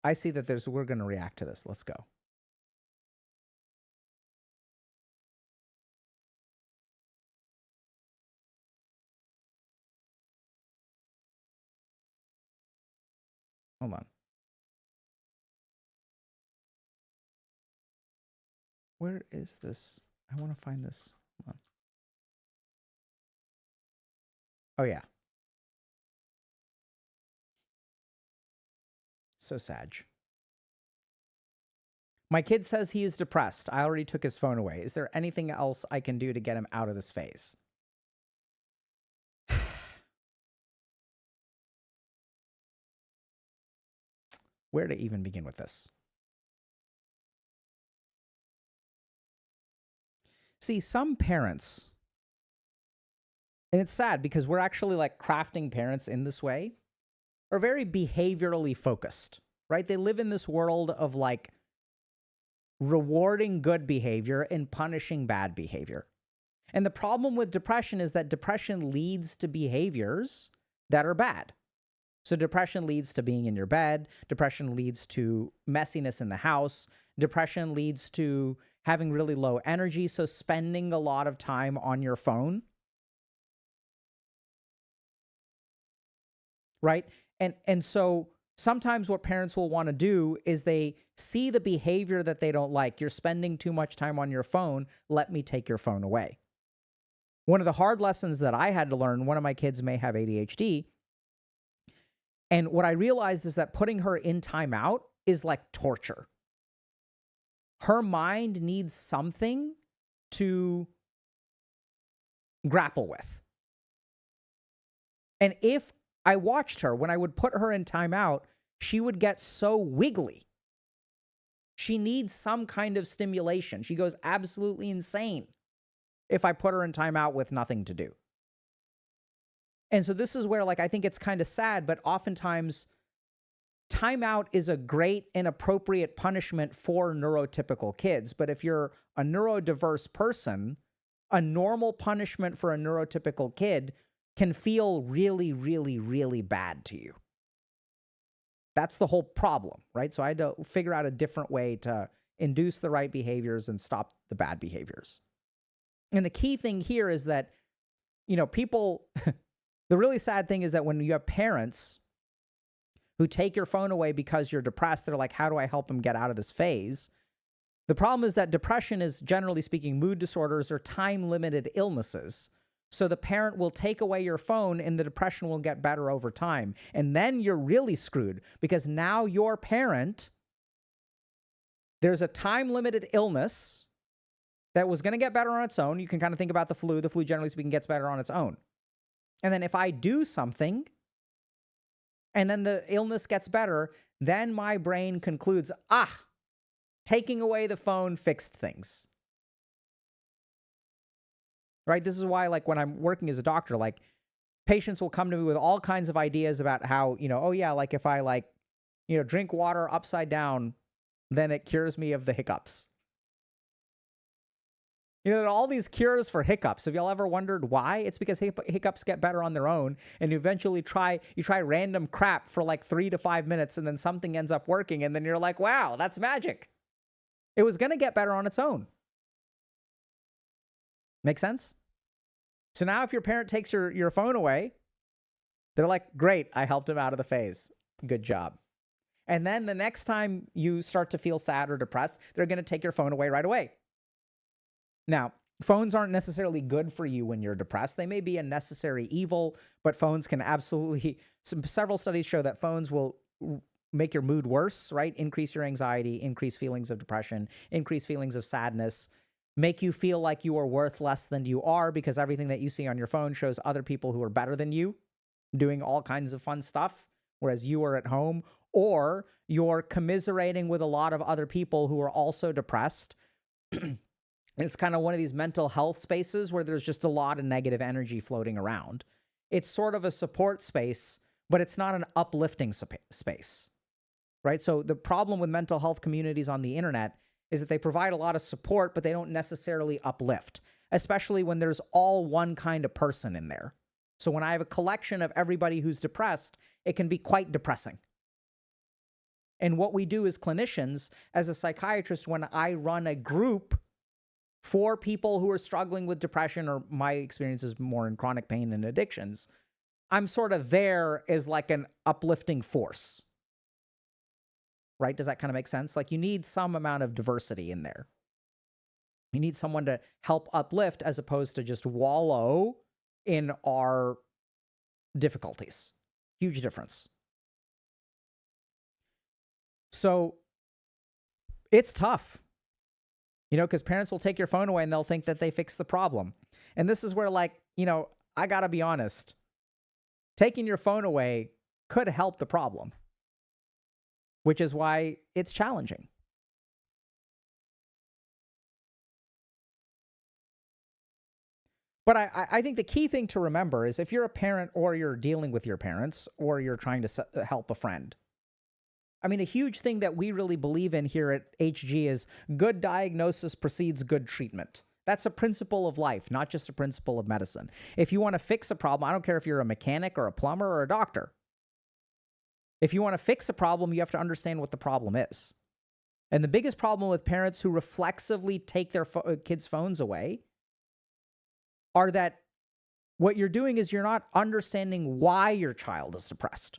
I see that we're going to react to this. Let's go. Hold on. Where is this? I want to find this. Hold on. Oh, yeah. So sad. My kid says he is depressed. I already took his phone away. Is there anything else I can do to get him out of this phase? Where to even begin with this? See, some parents, and it's sad because we're actually like crafting parents in this way, are very behaviorally focused, right? They live in this world of like rewarding good behavior and punishing bad behavior. And the problem with depression is that depression leads to behaviors that are bad. So depression leads to being in your bed. Depression leads to messiness in the house. Depression leads to having really low energy, so spending a lot of time on your phone. Right? And so sometimes what parents will want to do is they see the behavior that they don't like. You're spending too much time on your phone. Let me take your phone away. One of the hard lessons that I had to learn, one of my kids may have ADHD. And what I realized is that putting her in timeout is like torture. Her mind needs something to grapple with. And if I watched her, when I would put her in timeout, she would get so wiggly. She needs some kind of stimulation. She goes absolutely insane if I put her in timeout with nothing to do. And so this is where, like, I think it's kind of sad, but oftentimes timeout is a great and appropriate punishment for neurotypical kids. But if you're a neurodiverse person, a normal punishment for a neurotypical kid can feel really, really, really bad to you. That's the whole problem, right? So I had to figure out a different way to induce the right behaviors and stop the bad behaviors. And the key thing here is that, you know, people, the really sad thing is that when you have parents who take your phone away because you're depressed, they're like, how do I help them get out of this phase? The problem is that depression is, generally speaking, mood disorders or time-limited illnesses. So the parent will take away your phone and the depression will get better over time. And then you're really screwed because now your parent, there's a time-limited illness that was going to get better on its own. You can kind of think about the flu. The flu, generally speaking, gets better on its own. And then if I do something and then the illness gets better, then my brain concludes, taking away the phone fixed things. Right? This is why, like, when I'm working as a doctor, like, patients will come to me with all kinds of ideas about how, you know, oh yeah, like if I, like, you know, drink water upside down, then it cures me of the hiccups. You know, there are all these cures for hiccups. Have y'all ever wondered why? It's because hiccups get better on their own, and you eventually try random crap for like 3 to 5 minutes, and then something ends up working, and then you're like, wow, that's magic. It was going to get better on its own. Make sense? So now if your parent takes your phone away, they're like, great, I helped him out of the phase. Good job. And then the next time you start to feel sad or depressed, they're going to take your phone away right away. Now, phones aren't necessarily good for you when you're depressed. They may be a necessary evil, but phones can absolutely, several studies show that phones will make your mood worse, right? Increase your anxiety, increase feelings of depression, increase feelings of sadness, make you feel like you are worth less than you are because everything that you see on your phone shows other people who are better than you doing all kinds of fun stuff, whereas you are at home, or you're commiserating with a lot of other people who are also depressed It's kind of one of these mental health spaces where there's just a lot of negative energy floating around. It's sort of a support space, but it's not an uplifting space, right? So the problem with mental health communities on the internet is that they provide a lot of support, but they don't necessarily uplift, especially when there's all one kind of person in there. So when I have a collection of everybody who's depressed, it can be quite depressing. And what we do as clinicians, as a psychiatrist, when I run a group for people who are struggling with depression, or my experience is more in chronic pain and addictions, I'm sort of there as like an uplifting force. Right? Does that kind of make sense? Like, you need some amount of diversity in there. You need someone to help uplift as opposed to just wallow in our difficulties. Huge difference. So it's tough, because parents will take your phone away and they'll think that they fixed the problem. And this is where, like, I got to be honest, taking your phone away could help the problem, which is why it's challenging. But I think the key thing to remember is, if you're a parent or you're dealing with your parents or you're trying to help a friend, I mean, a huge thing that we really believe in here at HG is good diagnosis precedes good treatment. That's a principle of life, not just a principle of medicine. If you want to fix a problem, I don't care if you're a mechanic or a plumber or a doctor. If you want to fix a problem, you have to understand what the problem is. And the biggest problem with parents who reflexively take their kids' phones away are that what you're doing is you're not understanding why your child is depressed.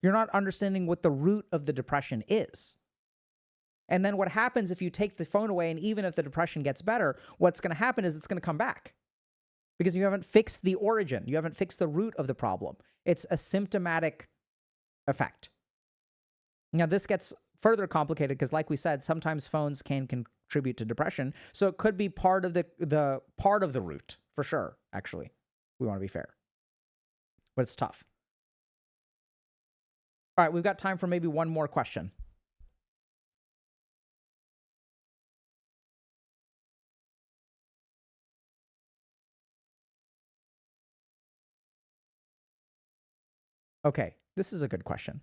You're not understanding what the root of the depression is. And then what happens if you take the phone away, and even if the depression gets better, what's going to happen is it's going to come back, because you haven't fixed the origin. You haven't fixed the root of the problem. It's a symptomatic effect. Now, this gets further complicated because, like we said, sometimes phones can contribute to depression. So it could be part of the part of the root, for sure, actually. We want to be fair. But it's tough. All right, we've got time for maybe one more question. Okay, this is a good question.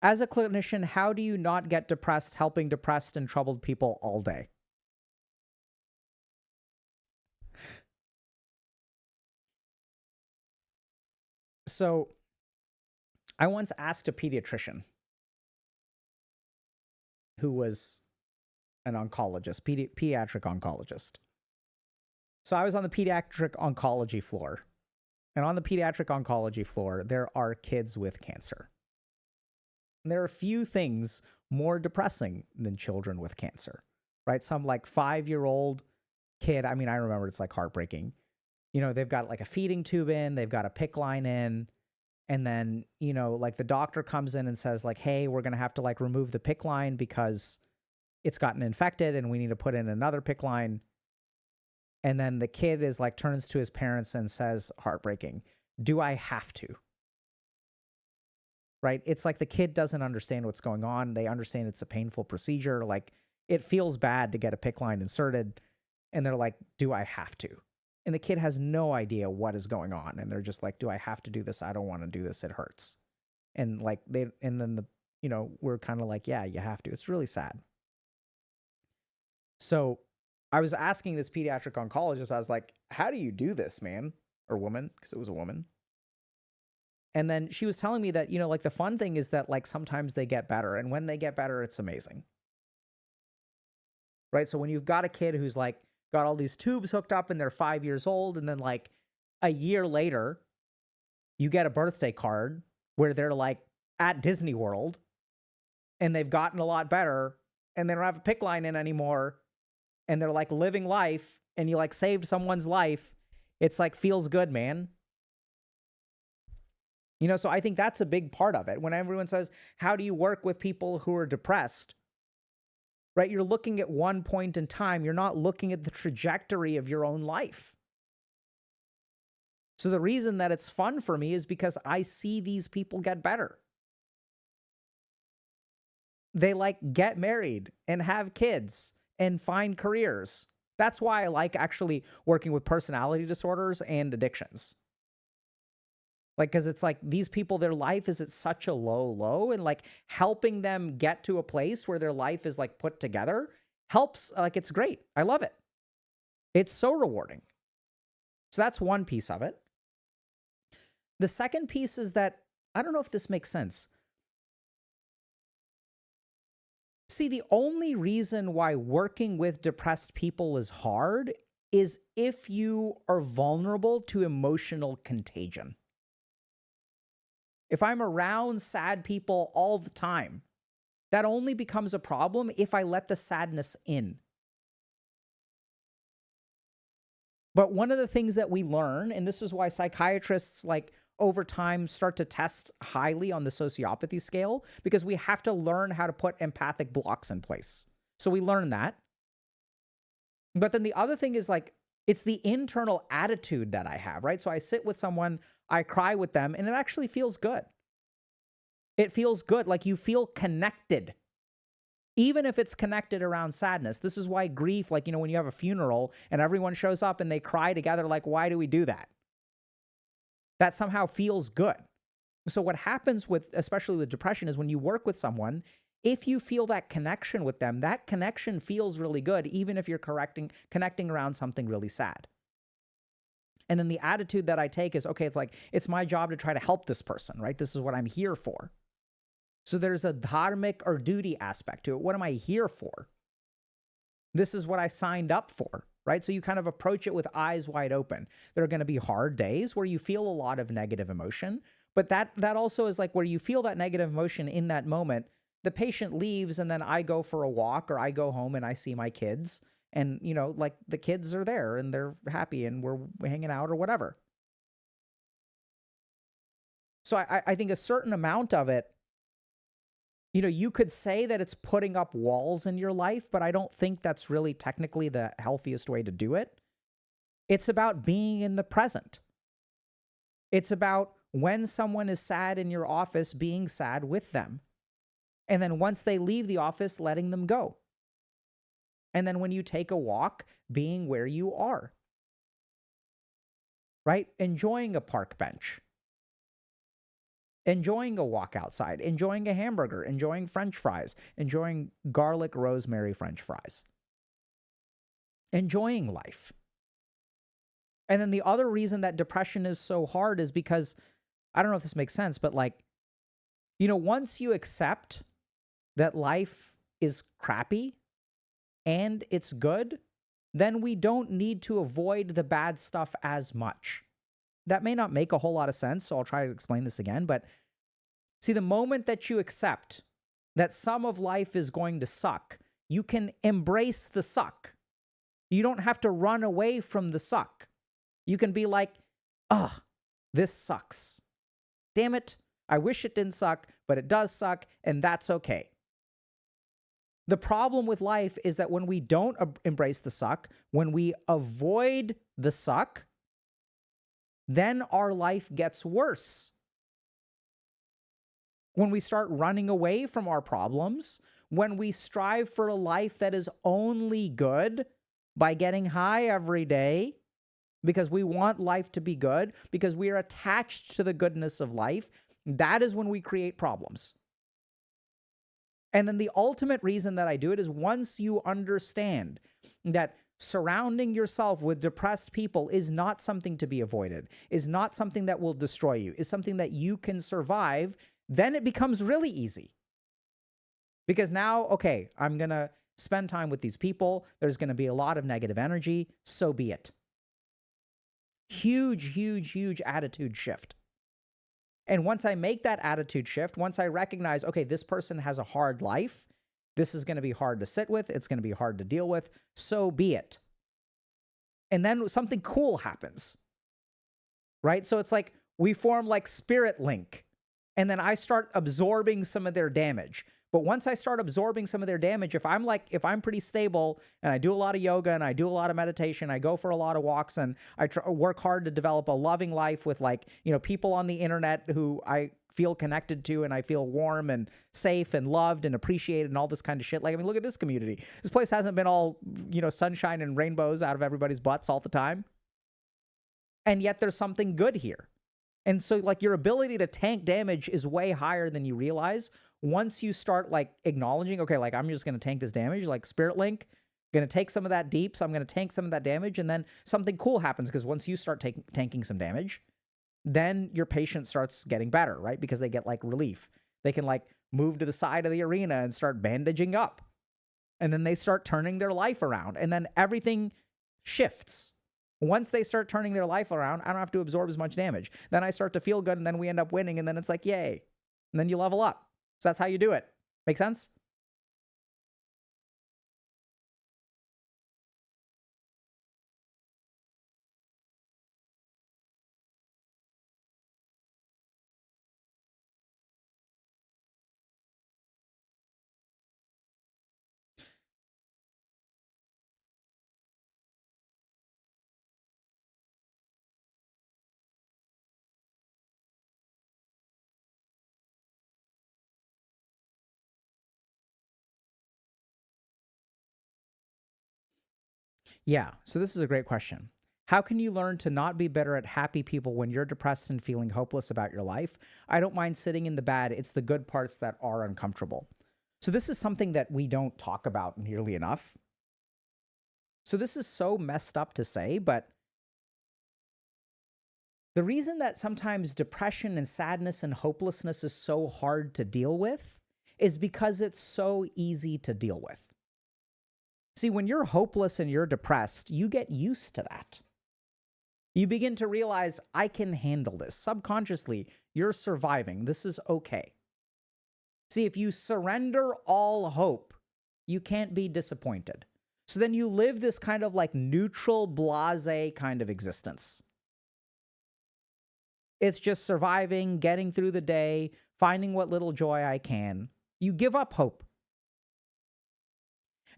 As a clinician, how do you not get depressed helping depressed and troubled people all day? So, I once asked a pediatrician who was an oncologist, pediatric oncologist. So I was on the pediatric oncology floor. And on the pediatric oncology floor, there are kids with cancer. And there are few things more depressing than children with cancer, right? Some like 5-year-old kid, I mean, I remember, it's like heartbreaking. They've got like a feeding tube in, they've got a PICC line in, and then, like the doctor comes in and says like, hey, we're going to have to like remove the PICC line because it's gotten infected and we need to put in another PICC line. And then the kid is like, turns to his parents and says, heartbreaking, do I have to? Right? It's like the kid doesn't understand what's going on. They understand it's a painful procedure. Like, it feels bad to get a PICC line inserted. And they're like, do I have to? And the kid has no idea what is going on. And they're just like, do I have to do this? I don't want to do this. It hurts. And like we're kind of like, yeah, you have to. It's really sad. So I was asking this pediatric oncologist, I was like, how do you do this, man? Or woman, because it was a woman. And then she was telling me that, like the fun thing is that like sometimes they get better. And when they get better, it's amazing. Right? So when you've got a kid who's like got all these tubes hooked up and they're 5 years old, and then like a year later, you get a birthday card where they're like at Disney World and they've gotten a lot better and they don't have a PICC line in anymore. And they're like living life, and you like saved someone's life. It's like feels good, man. So I think that's a big part of it. When everyone says, how do you work with people who are depressed? Right? You're looking at one point in time. You're not looking at the trajectory of your own life. So the reason that it's fun for me is because I see these people get better. They like get married and have kids and find careers That's why I like actually working with personality disorders and addictions. Like, because it's like these people, their life is at such a low, and like helping them get to a place where their life is like put together helps. Like, it's great. I love it. It's so rewarding. So that's one piece of it. The second piece is that, I don't know if this makes sense. See, the only reason why working with depressed people is hard is if you are vulnerable to emotional contagion. If I'm around sad people all the time, that only becomes a problem if I let the sadness in. But one of the things that we learn, and this is why psychiatrists like over time start to test highly on the sociopathy scale, because we have to learn how to put empathic blocks in place. So we learn that. But then the other thing is like, it's the internal attitude that I have, right? So I sit with someone, I cry with them, and it actually feels good. It feels good, like you feel connected. Even if it's connected around sadness. This is why grief, like, when you have a funeral and everyone shows up and they cry together, like, why do we do that? That somehow feels good. So what happens with, especially with depression, is when you work with someone, if you feel that connection with them, that connection feels really good, even if you're connecting around something really sad. And then the attitude that I take is, okay, it's like, it's my job to try to help this person, right? This is what I'm here for. So there's a dharmic or duty aspect to it. What am I here for? This is what I signed up for, right? So you kind of approach it with eyes wide open. There are going to be hard days where you feel a lot of negative emotion, but that also is like where you feel that negative emotion in that moment. The patient leaves and then I go for a walk or I go home and I see my kids and, like the kids are there and they're happy and we're hanging out or whatever. So I think a certain amount of it, you could say that it's putting up walls in your life, but I don't think that's really technically the healthiest way to do it. It's about being in the present. It's about when someone is sad in your office, being sad with them. And then once they leave the office, letting them go. And then when you take a walk, being where you are. Right? Enjoying a park bench. Enjoying a walk outside, enjoying a hamburger, enjoying French fries, enjoying garlic rosemary French fries. Enjoying life. And then the other reason that depression is so hard is because, I don't know if this makes sense, but like, once you accept that life is crappy and it's good, then we don't need to avoid the bad stuff as much. That may not make a whole lot of sense, so I'll try to explain this again. But see, the moment that you accept that some of life is going to suck, you can embrace the suck. You don't have to run away from the suck. You can be like, this sucks. Damn it, I wish it didn't suck, but it does suck, and that's okay. The problem with life is that when we don't embrace the suck, when we avoid the suck, then our life gets worse. When we start running away from our problems, when we strive for a life that is only good by getting high every day, because we want life to be good, because we are attached to the goodness of life, that is when we create problems. And then the ultimate reason that I do it is once you understand that surrounding yourself with depressed people is not something to be avoided, is not something that will destroy you, is something that you can survive, then it becomes really easy. Because now, okay, I'm going to spend time with these people. There's going to be a lot of negative energy. So be it. Huge, huge, huge attitude shift. And once I make that attitude shift, once I recognize, okay, this person has a hard life, this is going to be hard to sit with. It's going to be hard to deal with. So be it. And then something cool happens, right? So it's like we form like spirit link. And then I start absorbing some of their damage. But once I start absorbing some of their damage, if I'm pretty stable and I do a lot of yoga and I do a lot of meditation, I go for a lot of walks and I work hard to develop a loving life with people on the internet who I feel connected to, and I feel warm and safe and loved and appreciated and all this kind of shit. Like, I mean, look at this community. This place hasn't been all, sunshine and rainbows out of everybody's butts all the time. And yet there's something good here. And so, like, your ability to tank damage is way higher than you realize once you start, like, acknowledging, okay, like, I'm just going to tank this damage, like Spirit Link. Going to take some of that deep, so I'm going to tank some of that damage, and then something cool happens, because once you start tanking some damage, then your patient starts getting better, right? Because they get, like, relief. They can, like, move to the side of the arena and start bandaging up. And then they start turning their life around, and then everything shifts. Once they start turning their life around, I don't have to absorb as much damage. Then I start to feel good, and then we end up winning, and then it's like, yay. And then you level up. So that's how you do it. Make sense? Yeah, so this is a great question. How can you learn to not be bitter at happy people when you're depressed and feeling hopeless about your life? I don't mind sitting in the bad. It's the good parts that are uncomfortable. So this is something that we don't talk about nearly enough. So this is so messed up to say, but the reason that sometimes depression and sadness and hopelessness is so hard to deal with is because it's so easy to deal with. See, when you're hopeless and you're depressed, you get used to that. You begin to realize, I can handle this. Subconsciously, you're surviving. This is okay. See, if you surrender all hope, you can't be disappointed. So then you live this kind of like neutral, blasé kind of existence. It's just surviving, getting through the day, finding what little joy I can. You give up hope.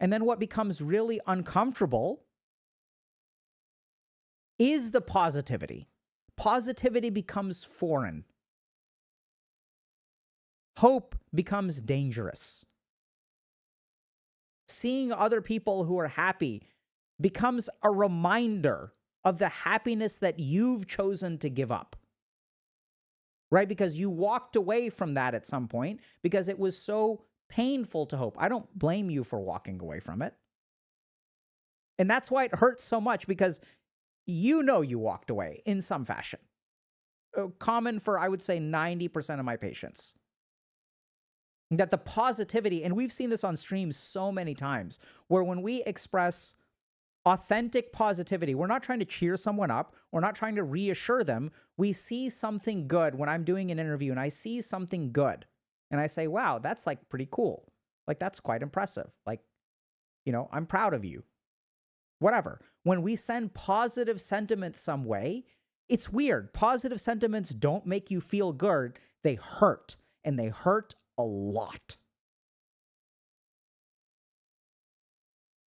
And then what becomes really uncomfortable is the positivity. Positivity becomes foreign. Hope becomes dangerous. Seeing other people who are happy becomes a reminder of the happiness that you've chosen to give up. Right? Because you walked away from that at some point because it was so painful to hope. I don't blame you for walking away from it. And that's why it hurts so much, because you walked away in some fashion. Common for, I would say, 90% of my patients. That the positivity, and we've seen this on streams so many times, where when we express authentic positivity, we're not trying to cheer someone up, we're not trying to reassure them. We see something good when I'm doing an interview and I see something good. And I say, wow, that's like pretty cool. Like, that's quite impressive. Like, I'm proud of you. Whatever. When we send positive sentiments some way, it's weird. Positive sentiments don't make you feel good. They hurt, and they hurt a lot.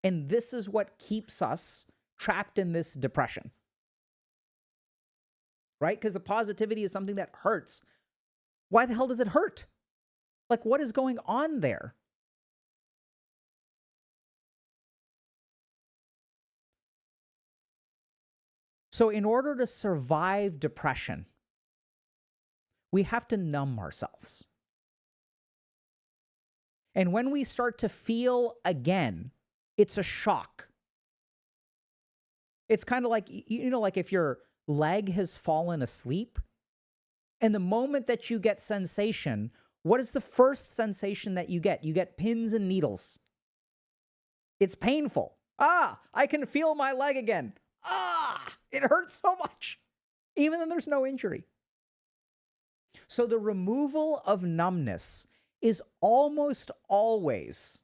And this is what keeps us trapped in this depression. Right? Because the positivity is something that hurts. Why the hell does it hurt? Like, what is going on there? So in order to survive depression, we have to numb ourselves. And when we start to feel again, it's a shock. It's kind of like, like if your leg has fallen asleep, and the moment that you get sensation, what is the first sensation that you get? You get pins and needles. It's painful. I can feel my leg again. It hurts so much, even though there's no injury. So the removal of numbness is almost always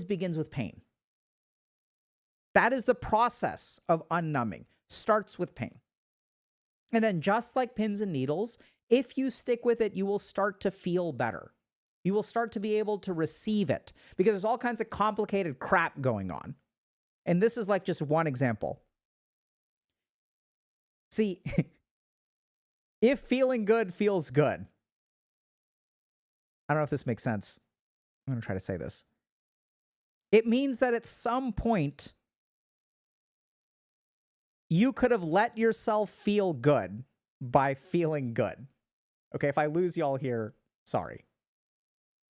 begins with pain. That is the process of unnumbing. Starts with pain. And then just like pins and needles, if you stick with it, you will start to feel better. You will start to be able to receive it, because there's all kinds of complicated crap going on. And this is like just one example. See, If feeling good feels good, I don't know if this makes sense. I'm going to try to say this. It means that at some point, you could have let yourself feel good by feeling good. Okay, if I lose y'all here, sorry.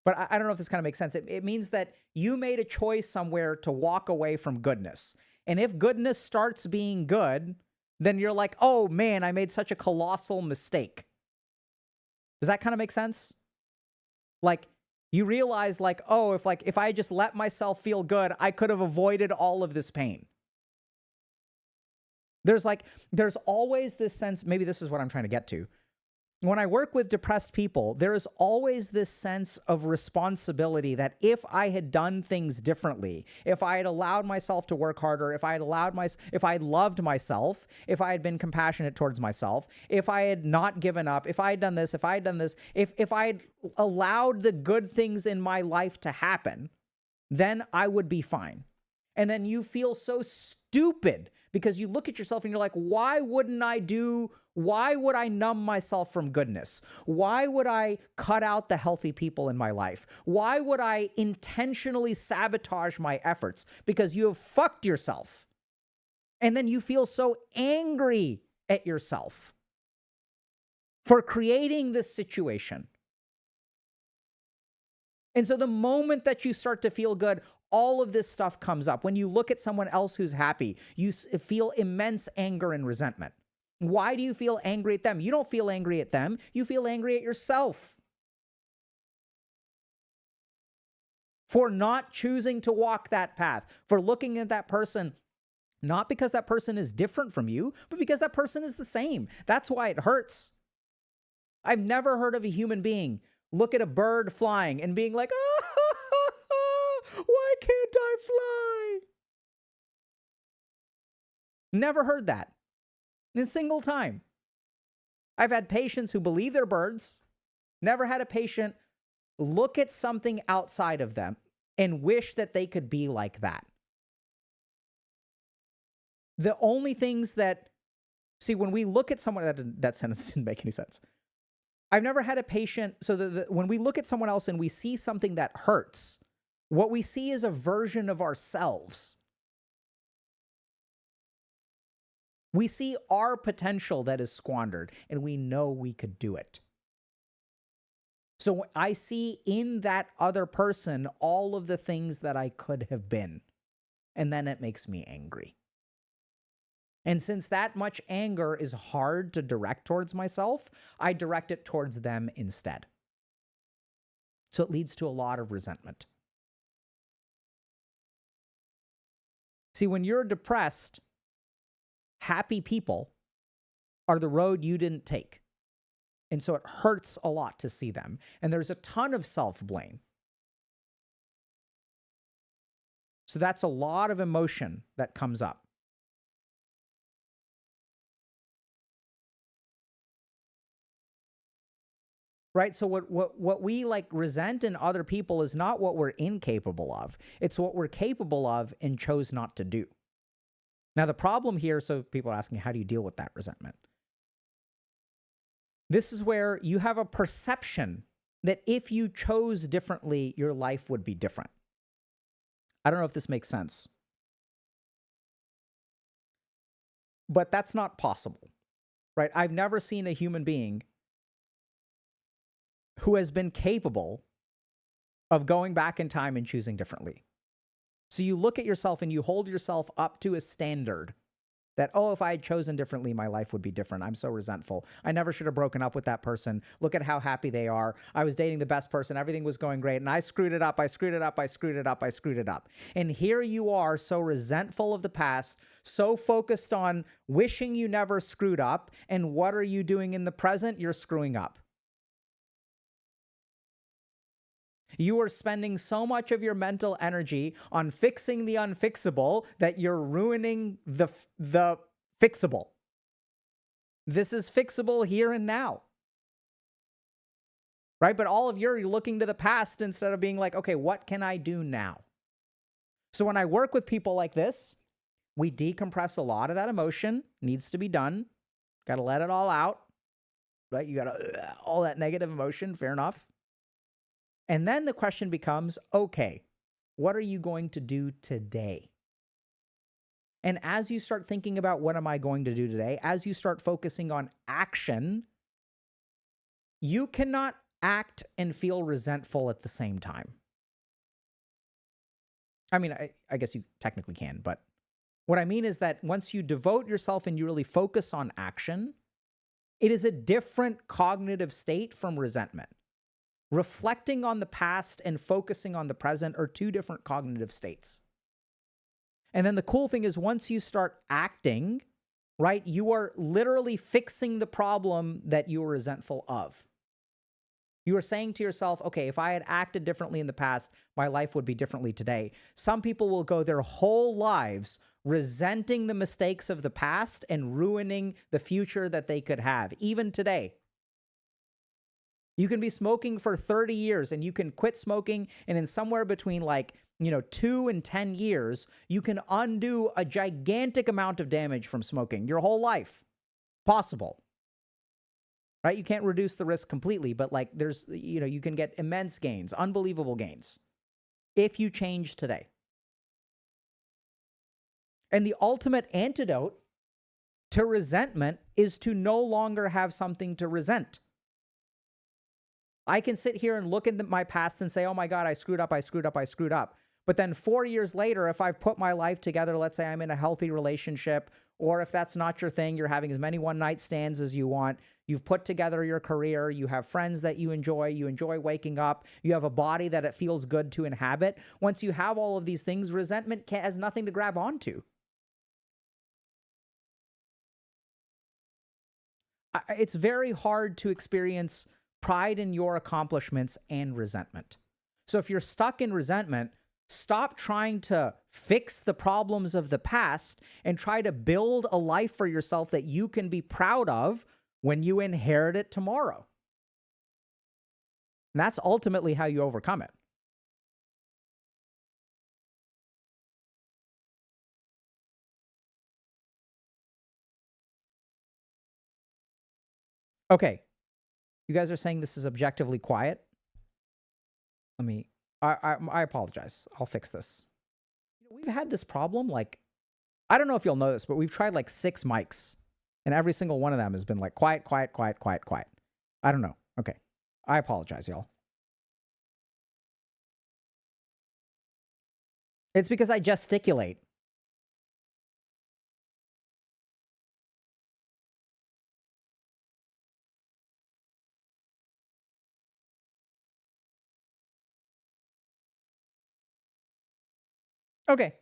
But I don't know if this kind of makes sense. It means that you made a choice somewhere to walk away from goodness. And if goodness starts being good, then you're like, oh man, I made such a colossal mistake. Does that kind of make sense? Like, you realize like, oh, if I just let myself feel good, I could have avoided all of this pain. There's always this sense, maybe this is what I'm trying to get to. When I work with depressed people, there is always this sense of responsibility that if I had done things differently, if I had allowed myself to work harder, if I had loved myself, if I had been compassionate towards myself, if I had not given up, if I had done this, if I had allowed the good things in my life to happen, then I would be fine. And then you feel so stupid because you look at yourself and you're like, why would I numb myself from goodness? Why would I cut out the healthy people in my life? Why would I intentionally sabotage my efforts? Because you have fucked yourself. And then you feel so angry at yourself for creating this situation. And so the moment that you start to feel good, all of this stuff comes up. When you look at someone else who's happy, you feel immense anger and resentment. Why do you feel angry at them? You don't feel angry at them. You feel angry at yourself for not choosing to walk that path, for looking at that person, not because that person is different from you, but because that person is the same. That's why it hurts. I've never heard of a human being look at a bird flying and being like, why can't I fly? Never heard that. In a single time. I've had patients who believe they're birds. Never had a patient look at something outside of them and wish that they could be like that. The only things that, see, when we look at someone, that sentence didn't make any sense. I've never had a patient, so when we look at someone else and we see something that hurts, what we see is a version of ourselves. We see our potential that is squandered, and we know we could do it. So I see in that other person all of the things that I could have been, and then it makes me angry. And since that much anger is hard to direct towards myself, I direct it towards them instead. So it leads to a lot of resentment. See, when you're depressed, happy people are the road you didn't take. And so it hurts a lot to see them. And there's a ton of self-blame. So that's a lot of emotion that comes up. Right? So what we resent in other people is not what we're incapable of. It's what we're capable of and chose not to do. Now, the problem here, so people are asking, how do you deal with that resentment? This is where you have a perception that if you chose differently, your life would be different. I don't know if this makes sense. But that's not possible, right? I've never seen a human being who has been capable of going back in time and choosing differently. So you look at yourself and you hold yourself up to a standard that, oh, if I had chosen differently, my life would be different. I'm so resentful. I never should have broken up with that person. Look at how happy they are. I was dating the best person. Everything was going great. And I screwed it up. I screwed it up. I screwed it up. I screwed it up. And here you are, so resentful of the past, so focused on wishing you never screwed up. And what are you doing in the present? You're screwing up. You are spending so much of your mental energy on fixing the unfixable that you're ruining the fixable. This is fixable here and now. Right? But all of you're looking to the past instead of being like, okay, what can I do now? So when I work with people like this, we decompress a lot of that emotion. Needs to be done. Got to let it all out. right? You got all that negative emotion, fair enough. And then the question becomes, okay, what are you going to do today? And as you start thinking about what am I going to do today, as you start focusing on action, you cannot act and feel resentful at the same time. I mean, I guess you technically can, but what I mean is that once you devote yourself and you really focus on action, it is a different cognitive state from resentment. Reflecting on the past and focusing on the present are two different cognitive states. And then the cool thing is once you start acting, right, you are literally fixing the problem that you were resentful of. You are saying to yourself, okay, if I had acted differently in the past, my life would be differently today. Some people will go their whole lives resenting the mistakes of the past and ruining the future that they could have, even today. You can be smoking for 30 years and you can quit smoking, and in somewhere between 2 and 10 years, you can undo a gigantic amount of damage from smoking your whole life. Possible. Right? You can't reduce the risk completely, but there's, you can get immense gains, unbelievable gains, if you change today. And the ultimate antidote to resentment is to no longer have something to resent. I can sit here and look at my past and say, oh my God, I screwed up. But then 4 years later, if I've put my life together, let's say I'm in a healthy relationship, or if that's not your thing, you're having as many one-night stands as you want, you've put together your career, you have friends that you enjoy waking up, you have a body that it feels good to inhabit. Once you have all of these things, resentment has nothing to grab onto. It's very hard to experience pride in your accomplishments and resentment. So if you're stuck in resentment, stop trying to fix the problems of the past and try to build a life for yourself that you can be proud of when you inherit it tomorrow. And that's ultimately how you overcome it. Okay. You guys are saying this is objectively quiet. I apologize. I'll fix this. We've had this problem, I don't know if you'll know this, but we've tried 6 mics, and every single one of them has been quiet. I don't know. Okay. I apologize, y'all. It's because I gesticulate. Okay.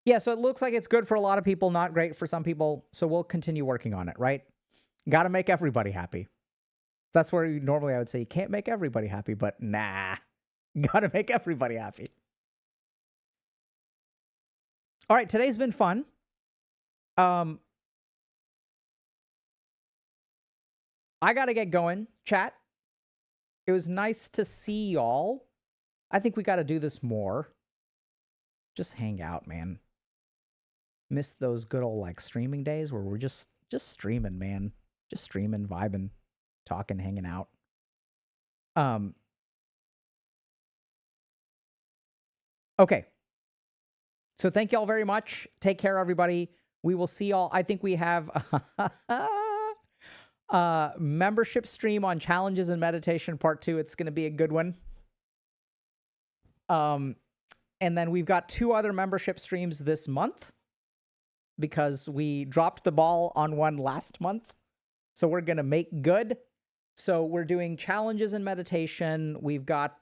Yeah, so it looks like it's good for a lot of people, not great for some people. So we'll continue working on it, right? Got to make everybody happy. That's where normally I would say you can't make everybody happy, but nah, got to make everybody happy. All right, today's been fun. I got to get going, chat. It was nice to see y'all. I think we got to do this more. Just hang out, man. Miss those good old streaming days where we're just streaming, man. Just streaming, vibing, talking, hanging out. Okay. So thank y'all very much. Take care, everybody. We will see y'all. I think we have membership stream on challenges and meditation part 2. It's going to be a good one. And then we've got 2 other membership streams this month because we dropped the ball on one last month. So we're going to make good. So we're doing challenges and meditation. We've got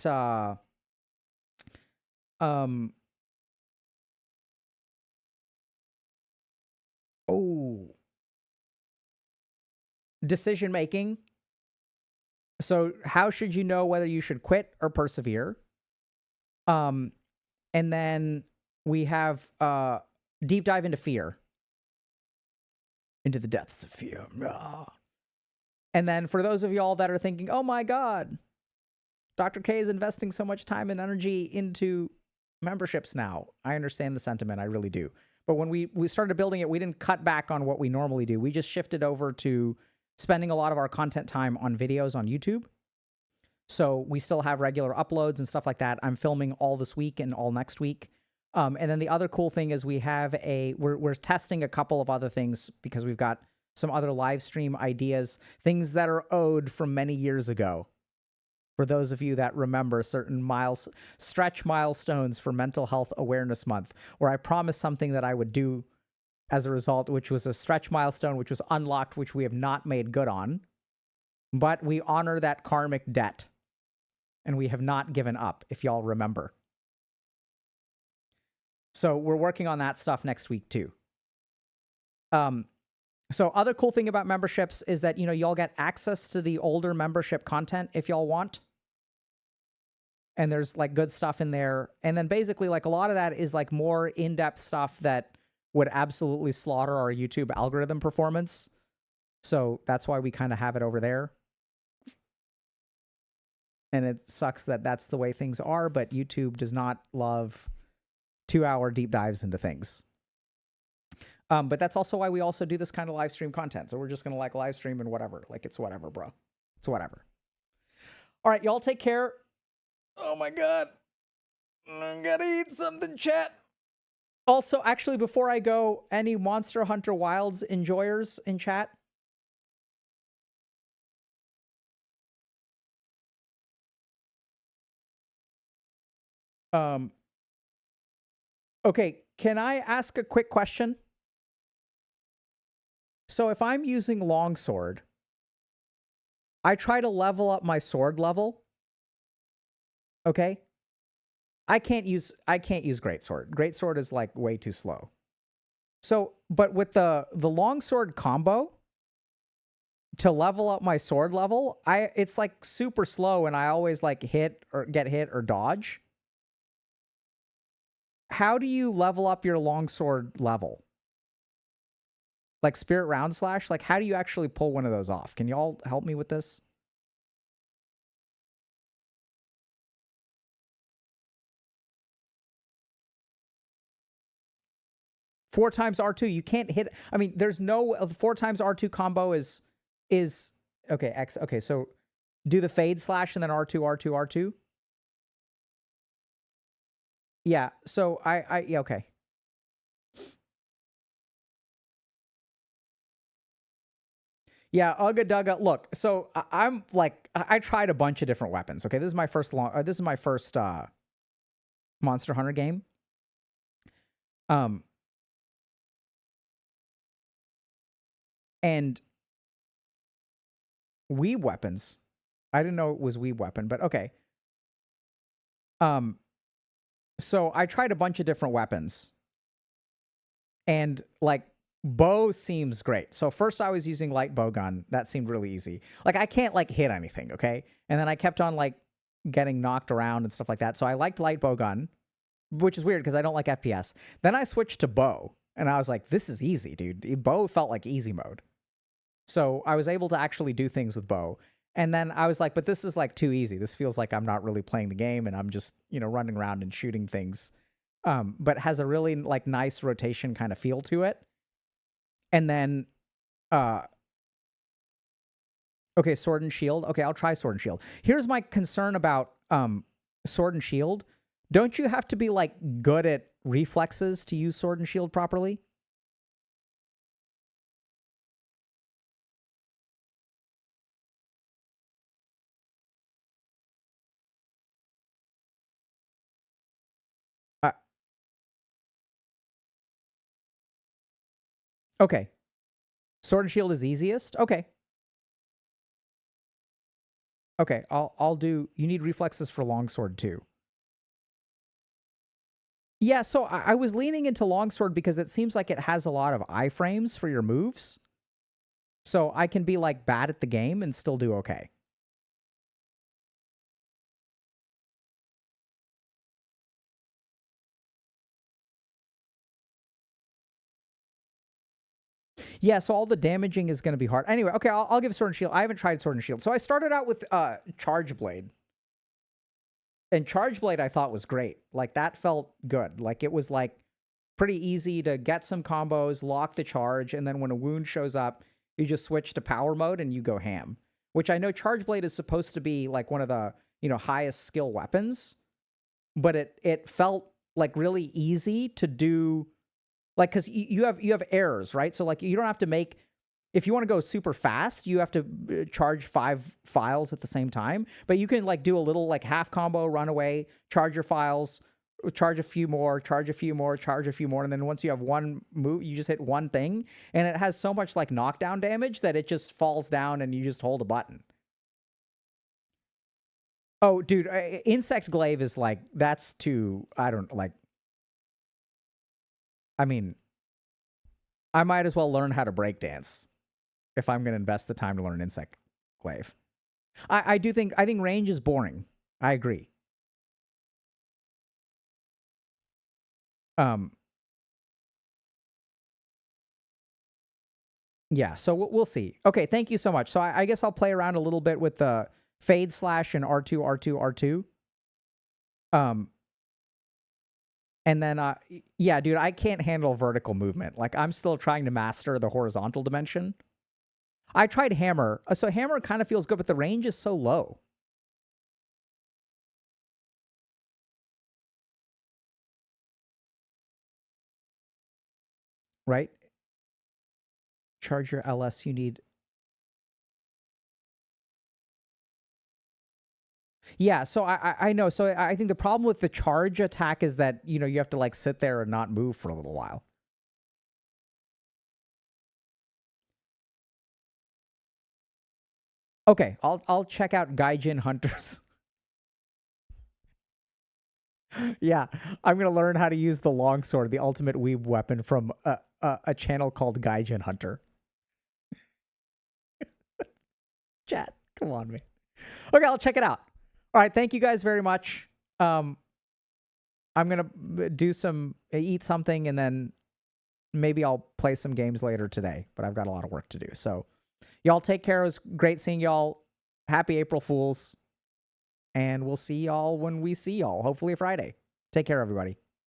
decision making. So how should you know whether you should quit or persevere? And then we have deep dive into fear. Into the depths of fear. And then for those of y'all that are thinking, oh my God, Dr. K is investing so much time and energy into memberships now. I understand the sentiment. I really do. But when we started building it, we didn't cut back on what we normally do. We just shifted over to spending a lot of our content time on videos on YouTube. So we still have regular uploads and stuff like that. I'm filming all this week and all next week. And then the other cool thing is we have we're testing a couple of other things because we've got some other live stream ideas, things that are owed from many years ago. For those of you that remember certain stretch milestones for Mental Health Awareness Month, where I promised something that I would do as a result, which was a stretch milestone, which was unlocked, which we have not made good on. But we honor that karmic debt. And we have not given up, if y'all remember. So we're working on that stuff next week too. So other cool thing about memberships is that, y'all get access to the older membership content if y'all want. And there's like good stuff in there. And then basically like a lot of that is like more in-depth stuff that would absolutely slaughter our YouTube algorithm performance. So that's why we kind of have it over there. And it sucks that that's the way things are, but YouTube does not love 2-hour deep dives into things. But that's also why we also do this kind of live stream content. So we're just going to like live stream and whatever. Like it's whatever, bro. It's whatever. All right, y'all take care. Oh my God. I gotta eat something, chat. Also, actually, before I go, any Monster Hunter Wilds enjoyers in chat? Okay, can I ask a quick question? So if I'm using longsword, I try to level up my sword level. Okay? I can't use greatsword. Greatsword is like way too slow. So, but with the longsword combo, to level up my sword level, it's like super slow and I always like hit or get hit or dodge. How do you level up your longsword level? Like Spirit Round Slash? Like how do you actually pull one of those off? Can y'all help me with this? Four times R2, you can't hit. I mean, there's no 4 times R2 combo is okay. X. Okay, so do the fade slash and then R2, R2, R2. Yeah. So yeah. Okay. Yeah. Ugga Dugga. Look. So I'm like I tried a bunch of different weapons. Okay, this is my first Monster Hunter game. And weeb weapons. I didn't know it was weeb weapon, but okay. So I tried a bunch of different weapons. And like bow seems great. So first I was using light bow gun. That seemed really easy. Like I can't like hit anything, okay? And then I kept on like getting knocked around and stuff like that. So I liked light bow gun, which is weird because I don't like FPS. Then I switched to bow and I was like, this is easy, dude. Bow felt like easy mode. So I was able to actually do things with bow. And then I was like, but this is like too easy. This feels like I'm not really playing the game and I'm just, running around and shooting things. But has a really like nice rotation kind of feel to it. And then, okay, sword and shield. Okay, I'll try sword and shield. Here's my concern about sword and shield. Don't you have to be like good at reflexes to use sword and shield properly? Okay. Sword and shield is easiest? Okay. Okay, I'll do. You need reflexes for longsword too. Yeah, so I was leaning into longsword because it seems like it has a lot of iframes for your moves. So I can be like bad at the game and still do okay. Yeah, so all the damaging is going to be hard. Anyway, okay, I'll give Sword and Shield. I haven't tried Sword and Shield. So I started out with Charge Blade. And Charge Blade I thought was great. Like, that felt good. Like, it was like pretty easy to get some combos, lock the charge, and then when a wound shows up, you just switch to power mode and you go ham. Which I know Charge Blade is supposed to be like one of the, highest skill weapons, but it felt like really easy to do, like, because you have errors, right? So like you don't have to make, if you want to go super fast, you have to charge 5 files at the same time, but you can like do a little like half combo, run away, charge your files, charge a few more, charge a few more, charge a few more, and then once you have one move, you just hit one thing, and it has so much like knockdown damage that it just falls down and you just hold a button. Oh, dude, Insect Glaive is like, that's too, I mean, I might as well learn how to breakdance if I'm going to invest the time to learn Insect Glaive. I think range is boring. I agree. Yeah, so we'll see. Okay, thank you so much. So I guess I'll play around a little bit with the Fade Slash and R2, R2, R2. And then, yeah, dude, I can't handle vertical movement. Like, I'm still trying to master the horizontal dimension. I tried Hammer. So Hammer kind of feels good, but the range is so low. Right? Charge your LS, you need... Yeah, so I know. So I think the problem with the charge attack is that, you have to like sit there and not move for a little while. Okay, I'll check out Gaijin Hunters. Yeah, I'm going to learn how to use the longsword, the ultimate weeb weapon from a channel called Gaijin Hunter. Chat, come on, man. Okay, I'll check it out. All right, thank you guys very much. I'm going to eat something, and then maybe I'll play some games later today, but I've got a lot of work to do. So y'all take care. It was great seeing y'all. Happy April Fools. And we'll see y'all when we see y'all, hopefully Friday. Take care, everybody.